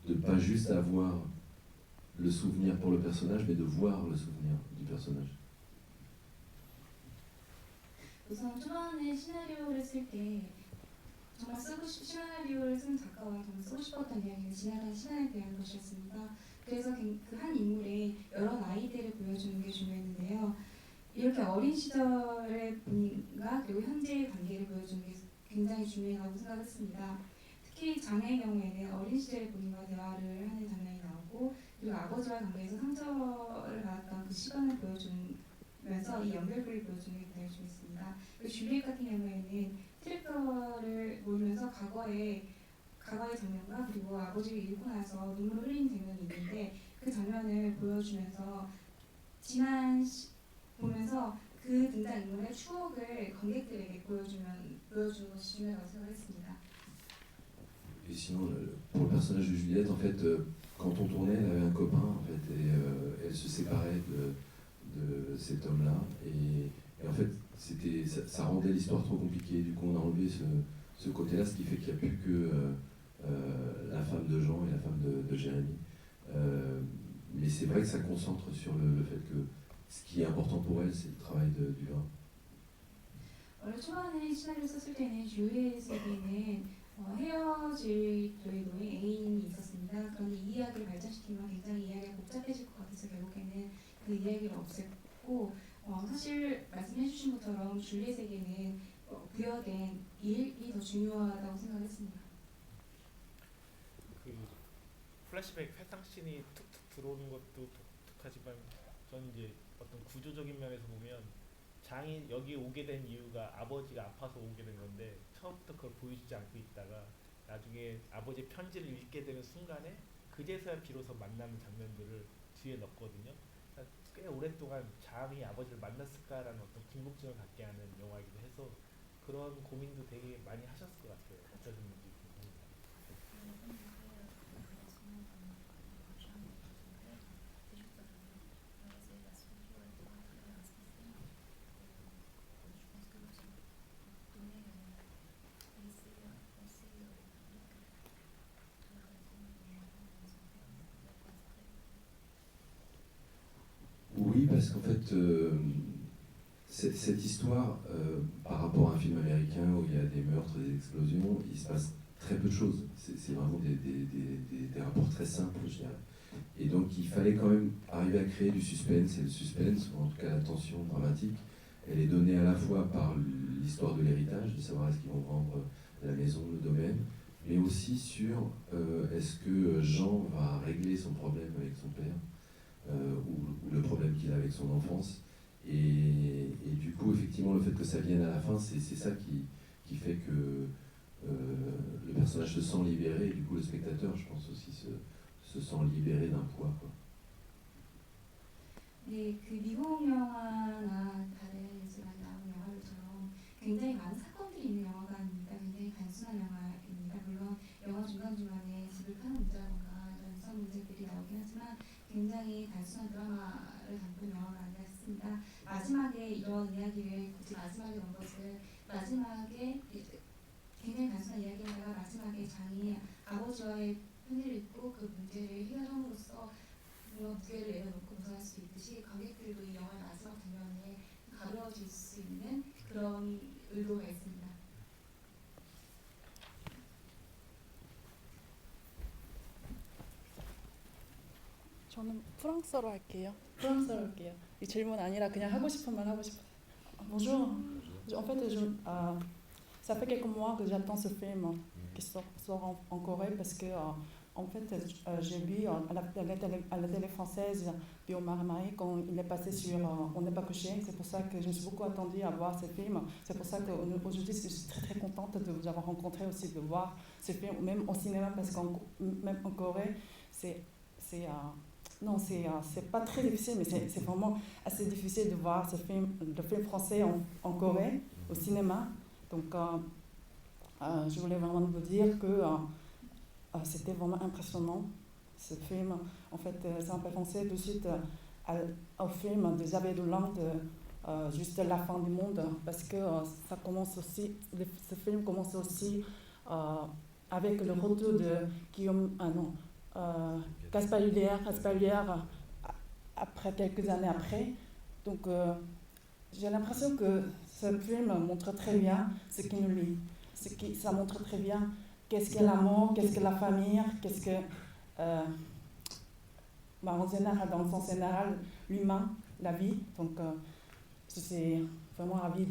ne pas juste avoir le souvenir pour le personnage, mais de voir le souvenir du personnage. 우선 초반에 시나리오를 쓸 때 정말 시나리오를 쓴 작가와 정말 쓰고 싶었던 이야기는 지나간 시간에 대한 것이었습니다. 그래서 그 한 인물의 여러 나이대를 보여주는 게 중요했는데요. 이렇게 어린 시절의 본인과 그리고 현재의 관계를 보여주는 게 굉장히 중요하다고 생각했습니다. 특히 장애의 경우에는 어린 시절의 본인과 대화를 하는 장면이 나오고 그리고 아버지와 관계에서 상처를 받았던 그 시간을 보여주면서 이 연결고리를 보여주는 게 굉장히 중요했습니다. 그리고 줄리엣 같은 경우에는 트랙터를 몰면서 과거의 장면과 그리고 아버지를 잃고 나서 눈물을 흘리는 장면이 있는데 그 장면을 보여주면서 보면서 그 등장인물의 추억을 관객들에게 보여주는 것이 중요하다고 생각했습니다. Et sinon, pour le personnage de Juliette, en fait, quand on tournait, elle avait un copain, en fait, et elle se séparait de cet homme-là, et en fait, ça rendait l'histoire trop compliquée. Du coup, on a enlevé ce côté-là, ce qui fait qu'il n'y a plus que la femme de Jean et la femme de Jérémy. Mais c'est vrai que ça concentre sur le fait que ce qui est important pour elle, c'est le travail du vin. 원래 초반에 시나리오 썼을 때는 줄리엣에게는 헤어질 노인 애인이 있었습니다. 그런데 이 이야기를 발전시키면 굉장히 이야기가 복잡해질 것 같아서 결국에는 그 이야기를 없앴고 사실 말씀해주신 것처럼 줄리엣에게는 부여된 일이 더 중요하다고 생각했습니다. 그 플래시백 회상씬이 툭툭 들어오는 것도 독특하지만 저는 이제 어떤 구조적인 면에서 보면 장인 여기 오게 된 이유가 아버지가 아파서 오게 된 건데 처음부터 그걸 보여주지 않고 있다가 나중에 아버지의 편지를 읽게 되는 순간에 그제서야 비로소 만나는 장면들을 뒤에 넣었거든요. 꽤 오랫동안 장이 아버지를 만났을까라는 어떤 궁금증을 갖게 하는 영화이기도 해서 그런 고민도 되게 많이 하셨을 것 같아요. 어떠셨는지 궁금해요. Oui, parce qu'en fait, cette histoire, par rapport à un film américain où il y a des meurtres, des explosions, il se passe très peu de choses. C'est vraiment des rapports très simples, je dirais. Et donc il fallait quand même arriver à créer du suspense, et le suspense, ou en tout cas la tension dramatique, elle est donnée à la fois par l'histoire de l'héritage, de savoir est-ce qu'ils vont vendre la maison, le domaine, mais aussi sur est-ce que Jean va régler son problème avec son père, ou le problème qu'il a avec son enfance. Et du coup, effectivement, le fait que ça vienne à la fin, c'est ça qui fait que le personnage se sent libéré, et du coup le spectateur, je pense aussi, se sent libéré d'un poids, quoi. 네, 그 미국 영화나 다른 예술가에 나오는 영화들처럼 굉장히 많은 사건들이 있는 영화가 아닙니다. 굉장히 단순한 영화입니다. 물론 영화 중간중간에 집을 파는 문제라던가 이런 유사 문제들이 나오긴 하지만 굉장히 단순한 드라마를 담은 영화가 아니라 싶습니다. 마지막에 이런 이야기를 굳이 마지막에 넣은 것은 마지막에 굉장히 단순한 이야기에다가 마지막에 장이 아버지와의 편의를 잇고 그 문제를 해결함으로써 물론 무게를 내려놓고 벗어날 수 있듯이 관객들도 이 영화의 마지막 장면에 가벼워질 수 있는 그런 의도가 있습니다. 저는 프랑스어로 할게요. 프랑스어로 할게요. 이 질문 아니라 그냥 하고 싶은 말 하고 싶어요. Bonjour. En fait, ça fait quelques mois que j'attends ce film qui sort en Corée parce que en fait, j'ai vu à la télé française puis au Marie quand il est passé sur On n'est pas couché. C'est pour ça que je me suis beaucoup attendue à voir ce film. C'est pour ça qu'aujourd'hui, je suis très très contente de vous avoir rencontré aussi, de voir ce film, même au cinéma, parce qu'en même en Corée, non, c'est pas très difficile, mais c'est vraiment assez difficile de voir le film français en Corée, au cinéma. Donc, je voulais vraiment vous dire que c'était vraiment impressionnant, ce film. En fait, ça m'a fait penser tout de suite au film de Xavier Dolan, Juste la fin du monde, parce que ça commence aussi, ce film commence aussi avec le retour de Guillaume, Gaspard Ullière après quelques années après. Donc j'ai l'impression que ce film montre très bien ce qui nous lie, ça montre très bien qu'est-ce qu'est l'amour, qu'est-ce que la famille, qu'est-ce que en général, dans le sens général, l'humain, la vie. Donc je suis vraiment ravie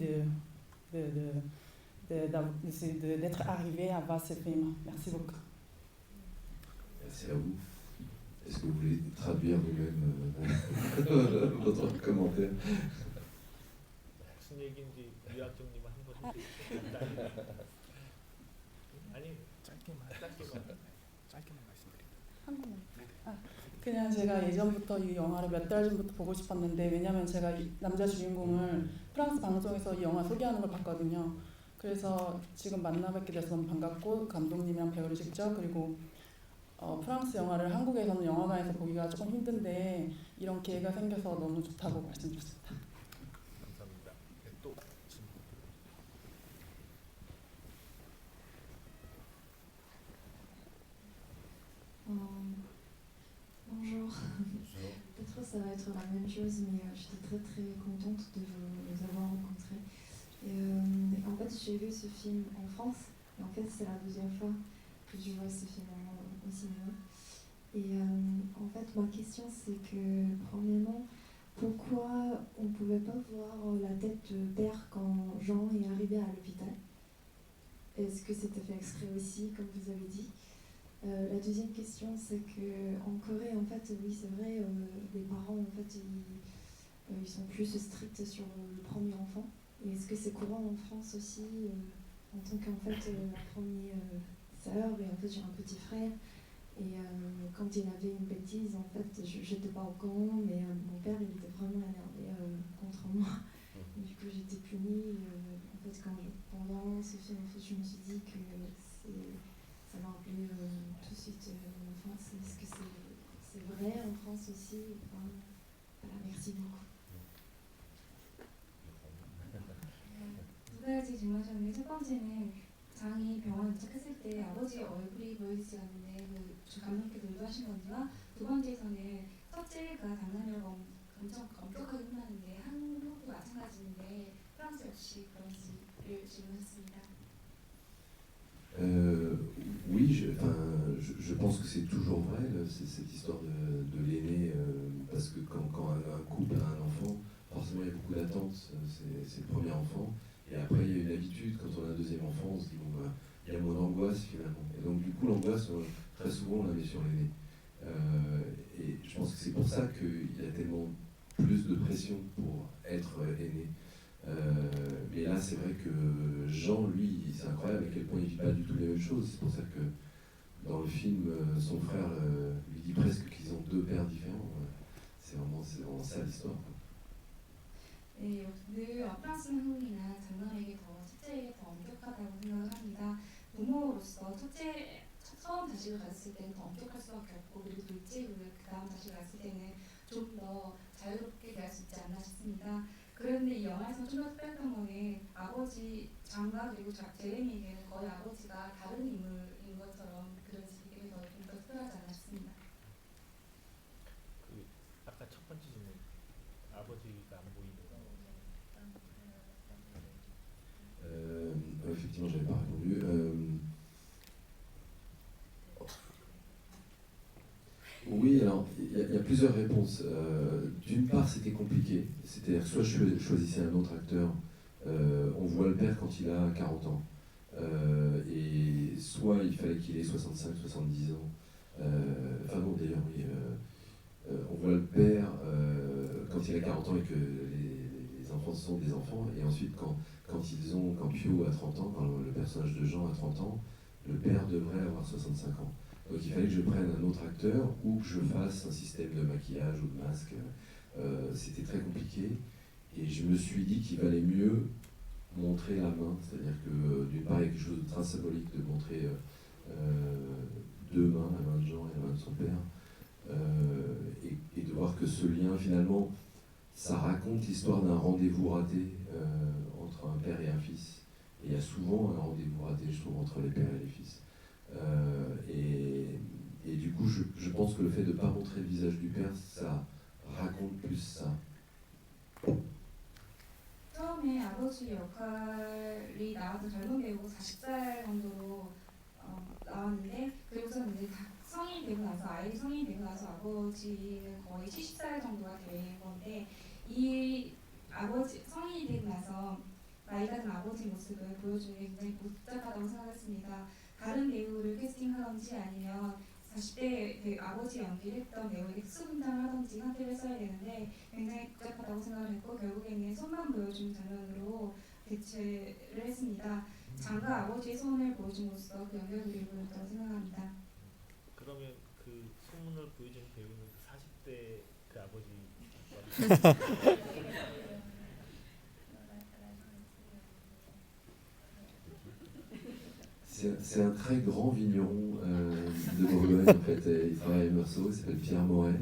d'être arrivée à voir ce film. Merci beaucoup. Merci à vous. Est-ce que vous voulez traduire vous-même votre commentaire? 무슨 얘기인지 유학정님 한번 해주세요. 아니 짧게만 말씀드릴게요. 한국말. 그냥 제가 예전부터 이 영화를 몇 달 전부터 보고 싶었는데, 왜냐면 제가 이 남자 주인공을 프랑스 방송에서 이 영화 소개하는 걸 봤거든요. 그래서 지금 만나뵙게 돼서 너무 반갑고, 감독님이랑 배우를 직접, 그리고 프랑스 영화를 한국에서는 영화관에서 보기가 조금 힘든데 이런 기회가 생겨서 너무 좋다고 말씀드렸습니다. 감사합니다. 네, 또 질문. Bonjour. Peut-être ça va être la même chose, mais j'étais très très contente de vous avoir rencontré. En fait, j'ai vu ce film en France, et en fait c'est la deuxième fois que je vois ce film au cinéma. Et en fait, ma question c'est que, premièrement, pourquoi on ne pouvait pas voir la tête de père quand Jean est arrivé à l'hôpital? Est-ce que c'était fait exprès aussi, comme vous avez dit? La deuxième question, c'est qu'en Corée, en fait, oui, c'est vrai, les parents, en fait, ils sont plus stricts sur le premier enfant. Et est-ce que c'est courant en France aussi, en tant qu'en fait la première sœur, et en fait j'ai un petit frère, Et quand il avait une bêtise, en fait, je n'étais pas au courant, mais mon père, il était vraiment énervé contre moi. Et du coup, j'étais punie. En fait, pendant ce film, en fait, je me suis dit que ça m'a rappelé tout de suite mon enfance. Est-ce que c'est vrai en France aussi? Enfin, voilà, merci beaucoup. 두 가지 질문하셨는데 첫 번째는 장이 병원에 도착했을 때 아버지의 얼굴이 보여지지 않는데 그 감독님께서 의도하신 건지와 두 번째에서는 첫째가 장난이라고 엄청 엄격하게 혼나는데 한국도 마찬가지인데 프랑스 역시 그런지를 질문했습니다. Oui, je pense que c'est toujours vrai, cette histoire de l'aîné, parce que quand un couple a un enfant, forcément il y a beaucoup d'attentes, c'est le premier enfant, et après il y a une habitude, quand on a un deuxième enfant, on se dit bon bah, il y a moins d'angoisse finalement, et donc du coup l'angoisse, très souvent on la met sur l'aîné. Et je pense que c'est pour ça qu'il y a tellement plus de pression pour être aîné. Mais là, c'est vrai que Jean, lui, c'est incroyable à quel point il vit pas du tout les mêmes choses. C'est pour ça que dans le film, son frère lui dit presque qu'ils ont deux pères différents. C'est vraiment ça l'histoire. 네, 늘 프랑스 한국이나 장남에게 첫째에게 더 엄격하다고 생각을 합니다. 부모로서 처음 자식을 가졌을 때는 더 엄격할 수밖에 없고 그리고 둘째 그 다음 자식을 가졌을 때는 좀 더 자유롭게 대할 수 있지 않나 싶습니다. 그런데 이 영화에서 좀 더 특별했던 거는 아버지 장과 그리고 제레미에게는 거의 아버지가 다른 인물인 것처럼 그려지게 해서 좀 더 특별하지 않나 싶습니다. 그 아까 첫 번째 질문 아버지가 안 보이는 Effectivement, j'avais pas répondu. Oui, alors il y a plusieurs réponses. D'une part, c'était compliqué. C'est-à-dire soit je choisissais un autre acteur, on voit le père quand il a 40 ans, et soit il fallait qu'il ait 65, 70 ans. Enfin non, d'ailleurs, oui. On voit le père quand il a 40 ans et que les enfants sont des enfants, et ensuite quand Pio a 30 ans, quand le personnage de Jean a 30 ans, le père devrait avoir 65 ans. Donc il fallait que je prenne un autre acteur ou que je fasse un système de maquillage ou de masque. C'était très compliqué, et je me suis dit qu'il valait mieux montrer la main, c'est-à-dire que d'une part il y a quelque chose de très symbolique de montrer deux mains, la main de Jean et la main de son père, et de voir que ce lien finalement ça raconte l'histoire d'un rendez-vous raté entre un père et un fils. Et il y a souvent un rendez-vous raté, je trouve, entre les pères et les fils. Et du coup, je pense que le fait de ne pas montrer le visage du père, ça raconte plus ça. 처음에 아버지 역할이 나왔던 젊은 배우가 40살 정도로 나왔는데 그리고서 이제 다 성인이 되고 나서 아이들이 성인이 되고 나서 아버지는 거의 70살 정도가 된 건데 이 아버지 성인이 되고 나서 나이가 든 아버지 모습을 보여주는 게 굉장히 복잡하다고 생각했습니다. 다른 배우를 캐스팅하던지 아니면 40대 아버지 연기를 했던 배우에게 특수분장을 하던지 선택을 했어야 되는데 굉장히 복잡하다고 생각을 했고 결국에는 손만 보여주는 장면으로 대체를 했습니다. 장과 아버지의 손을 보여줌으로써 그 연결고리를 보여줬다고 생각합니다. 그러면 그 소문을 보여준 배우는 40대 그 아버지 C'est un très grand vigneron de Bourgogne, en fait. Il travaille à Meursault, il s'appelle Pierre Moret.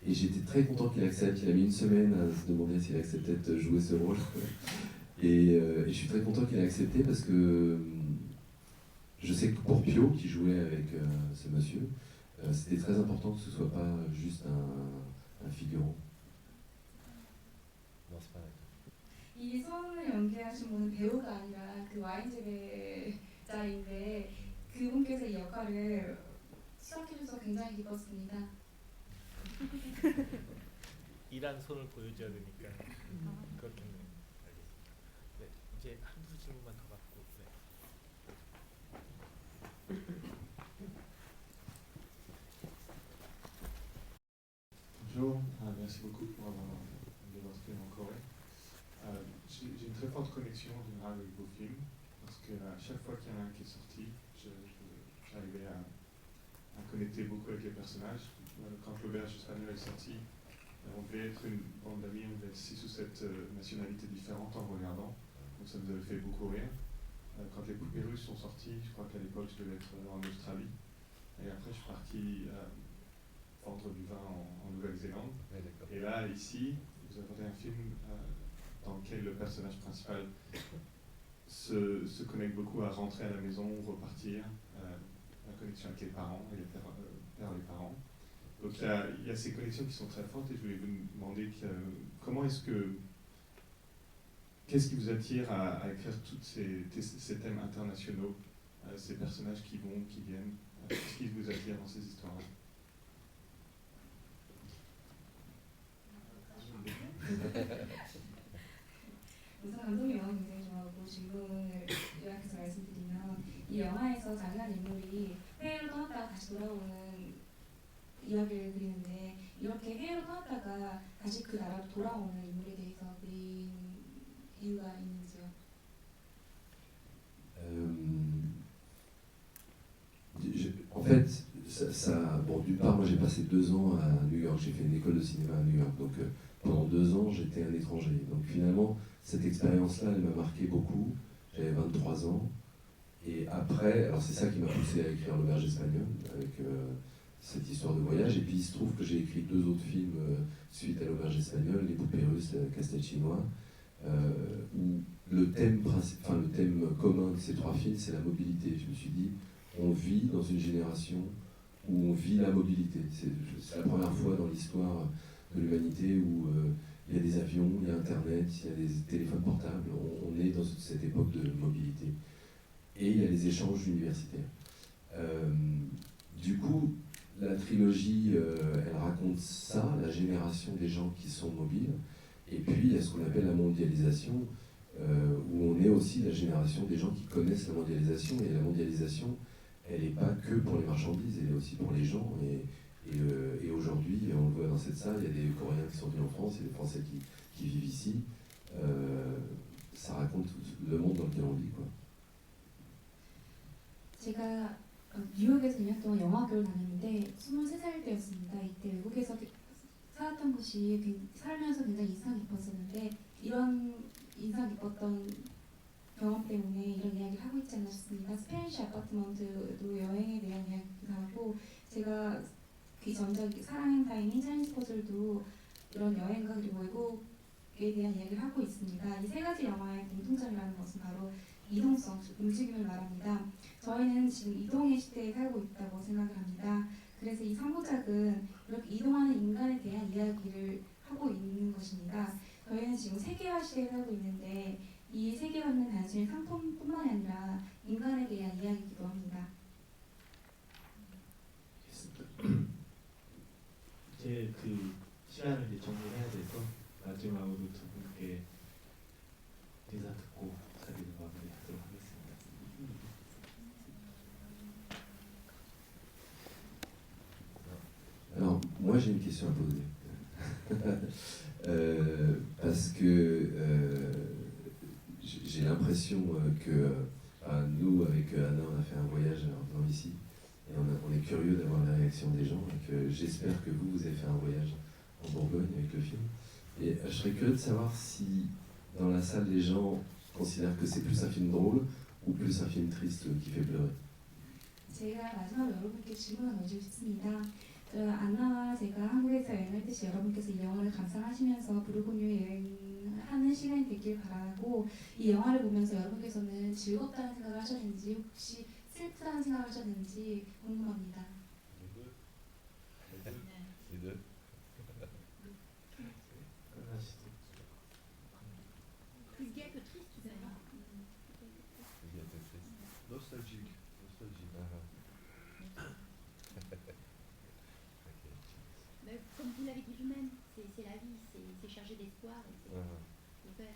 Et j'étais très content qu'il accepte. Il a mis une semaine à se demander s'il acceptait de jouer ce rôle. Et je suis très content qu'il ait accepté parce que je sais que pour Pio, qui jouait avec ce monsieur, c'était très important que ce ne soit pas juste un figurant. Non, c'est pas vrai. 이 손을 연기하신 분은 배우가 아니라 그 와인재배자인데 그분께서 이 역할을 시작해줘서 굉장히 기뻤습니다. 일한 손을 보여줘야 되니까 그렇겠네요. 알겠습니다. 네, 이제 한두 질문만 더 받고. 네. Bonjour, merci beaucoup pour avoir amené votre film en Corée. J'ai une très forte connexion en général avec vos films, parce qu'à chaque fois qu'il y en a un qui est sorti, j'arrivais à connecté beaucoup avec les personnages. Quand l'auberge espagnole est sortie, on devait être une bande d'amis, on devait être 6 ou 7 nationalités différentes en regardant. Donc ça nous avait fait beaucoup rire. Quand les poupées russes sont sorties, je crois qu'à l'époque je devais être en Australie. Et après je suis parti vendre du vin en Nouvelle-Zélande. Et là, ici, vous avez un film dans lequel le personnage principal se connecte beaucoup à rentrer à la maison, repartir, la connexion avec les parents et vers les parents. Donc il y a ces connexions qui sont très fortes et je voulais vous demander comment est-ce que qu'est-ce qui vous attire à écrire tous ces thèmes internationaux, ces personnages qui vont, qui viennent, qu'est-ce qui vous attire dans ces histoires-là? 우선 감독님 영화 굉장히 좋아하고 질문을 요약해서 말씀드리면 이 영화에서 장난 인물이 해외로 떠났다가 다시 돌아오는 이야기를 그리는데 이렇게 해외로 떠났다가 다시 그 나라로 돌아오는 인물에 대해서 그린 이유가 있는지요? En fait, bon, d'une part, moi j'ai passé 2 ans à New York, j'ai fait une école de cinéma à New York, donc pendant 2 ans j'étais un étranger. Donc finalement, cette expérience-là, elle m'a marqué beaucoup. J'avais 23 ans. Et après, alors c'est ça qui m'a poussé à écrire L'Auberge espagnole, avec cette histoire de voyage. Et puis il se trouve que j'ai écrit 2 autres films suite à L'Auberge espagnole, Les poupées russes, Casse-tête chinois, où le thème commun de ces 3 films, c'est la mobilité. Je me suis dit, on vit dans une génération où on vit la mobilité. C'est la première fois dans l'histoire de l'humanité où il y a des avions, il y a Internet, il y a des téléphones portables. On est dans cette époque de mobilité. Et il y a les échanges universitaires. Du coup, la trilogie, elle raconte ça, la génération des gens qui sont mobiles. Et puis, il y a ce qu'on appelle la mondialisation, où on est aussi la génération des gens qui connaissent la mondialisation. Et la mondialisation, elle n'est pas que pour les marchandises, elle est aussi pour les gens. Et aujourd'hui, on le voit dans cette salle, il y a des Coréens qui sont venus en France, il y a des Français qui vivent ici. Ça raconte le monde dans lequel on vit, quoi. 제가 뉴욕에서 2년 동안 영화학교를 다녔는데 23살 때였습니다. 이때 외국에서 살았던 것이 살면서 굉장히 인상 깊었었는데 이런 인상 깊었던 경험 때문에 이런 이야기를 하고 있지 않나 싶습니다. 스페니쉬 아파트먼트도 여행에 대한 이야기기도 하고 제가 그 전작 사랑행사인 차이니즈 퍼즐도 이런 여행과 그리고 외국에 대한 이야기를 하고 있습니다. 이 3가지 영화의 공통점이라는 것은 바로 이동성, 움직임을 말합니다. 저희는 지금 이동의 시대에 살고 있다고 생각을 합니다. 그래서 이 3부작은 이렇게 이동하는 인간에 대한 이야기를 하고 있는 것입니다. 저희는 지금 세계화 시대에 살고 있는데 이 세계화는 단순히 상품뿐만이 아니라 인간에 대한 이야기이기도 합니다. 이제 그 시간을 이제 정리해야 돼서 마지막으로 두 분께 인사 듣고 자리를 마무리하도록 하겠습니다. Alors, moi j'ai une question à poser. Parce que j'ai l'impression que nous, avec Anna, on a fait un voyage en venant ici. Et on est curieux d'avoir la réaction des gens. Et que j'espère que vous avez fait un voyage en Bourgogne avec le film. Et je serais curieux de savoir si dans la salle les gens considèrent que c'est plus un film drôle ou plus un film triste qui fait pleurer. 제가 마지막으로 여러분께 질문을 던지고 싶습니다. 안나와 제가 한국에서 여행할 때 여러분께서 이 영화를 감상하시면서 부르고뉴에 여행하는 시간이 되길 바라고 이 영화를 보면서 여러분께서는 즐겁다는 생각을 하셨는지 혹시 슬프다는 생각을 하셨는지 궁금합니다. Plus gai que triste, tu sais. Nostalgique. Mais comme vous l'avez dit vous-même, c'est la vie, c'est chargé d'espoir et c'est le père.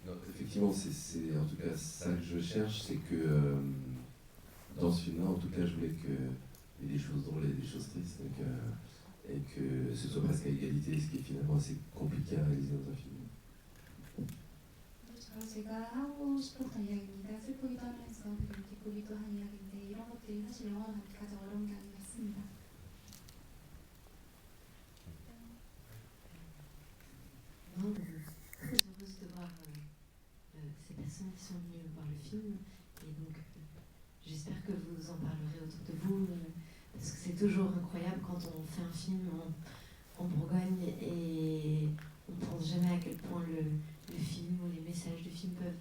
Non, effectivement, c'est en tout cas ça que je cherche, c'est que dans ce film-là, en tout cas, je voulais qu'il y ait des choses drôles et des choses tristes, et que ce soit presque à égalité, ce qui est finalement assez compliqué à réaliser dans un film. 제가 제가 하고 싶었던 이야기입니다. 슬프기도 하면서 되게 기쁘기도 한 이야기인데 이런 것들이 사실 영화로 담기 가장 어려운 게 아닌가 싶습니다. Non, très heureuse de voir ces personnes qui sont venues voir le film et donc j'espère que vous en parlerez autour de vous parce que c'est toujours incroyable quand on fait un film en Bourgogne et on ne pense jamais à quel point le film ou les messages du film peuvent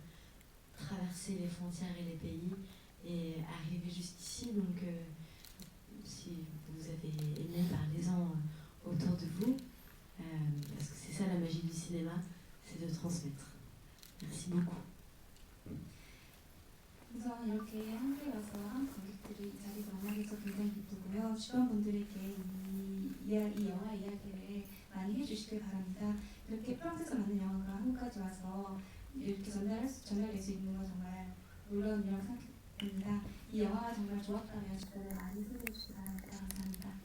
traverser les frontières et les pays et arriver juste ici. Donc si vous avez aimé, parlez-en autour de vous. Parce que c'est ça la magie du cinéma, c'est de transmettre. Merci beaucoup. 우선 이렇게 한국에 와서 한 관객들이 이 자리에서 만나게서 굉장히 기쁘고요. 주변 분들에게 이 영화 이야기를 많이 해주시길 바랍니다. 이렇게 프랑스에서 만든 영화가 한국까지 와서 이렇게 전달될 수 있는 건 정말 놀라운 일이라고 생각합니다. 이 영화가 정말 좋았다면 주변에 많이 소개해 주시기 바랍니다. 감사합니다.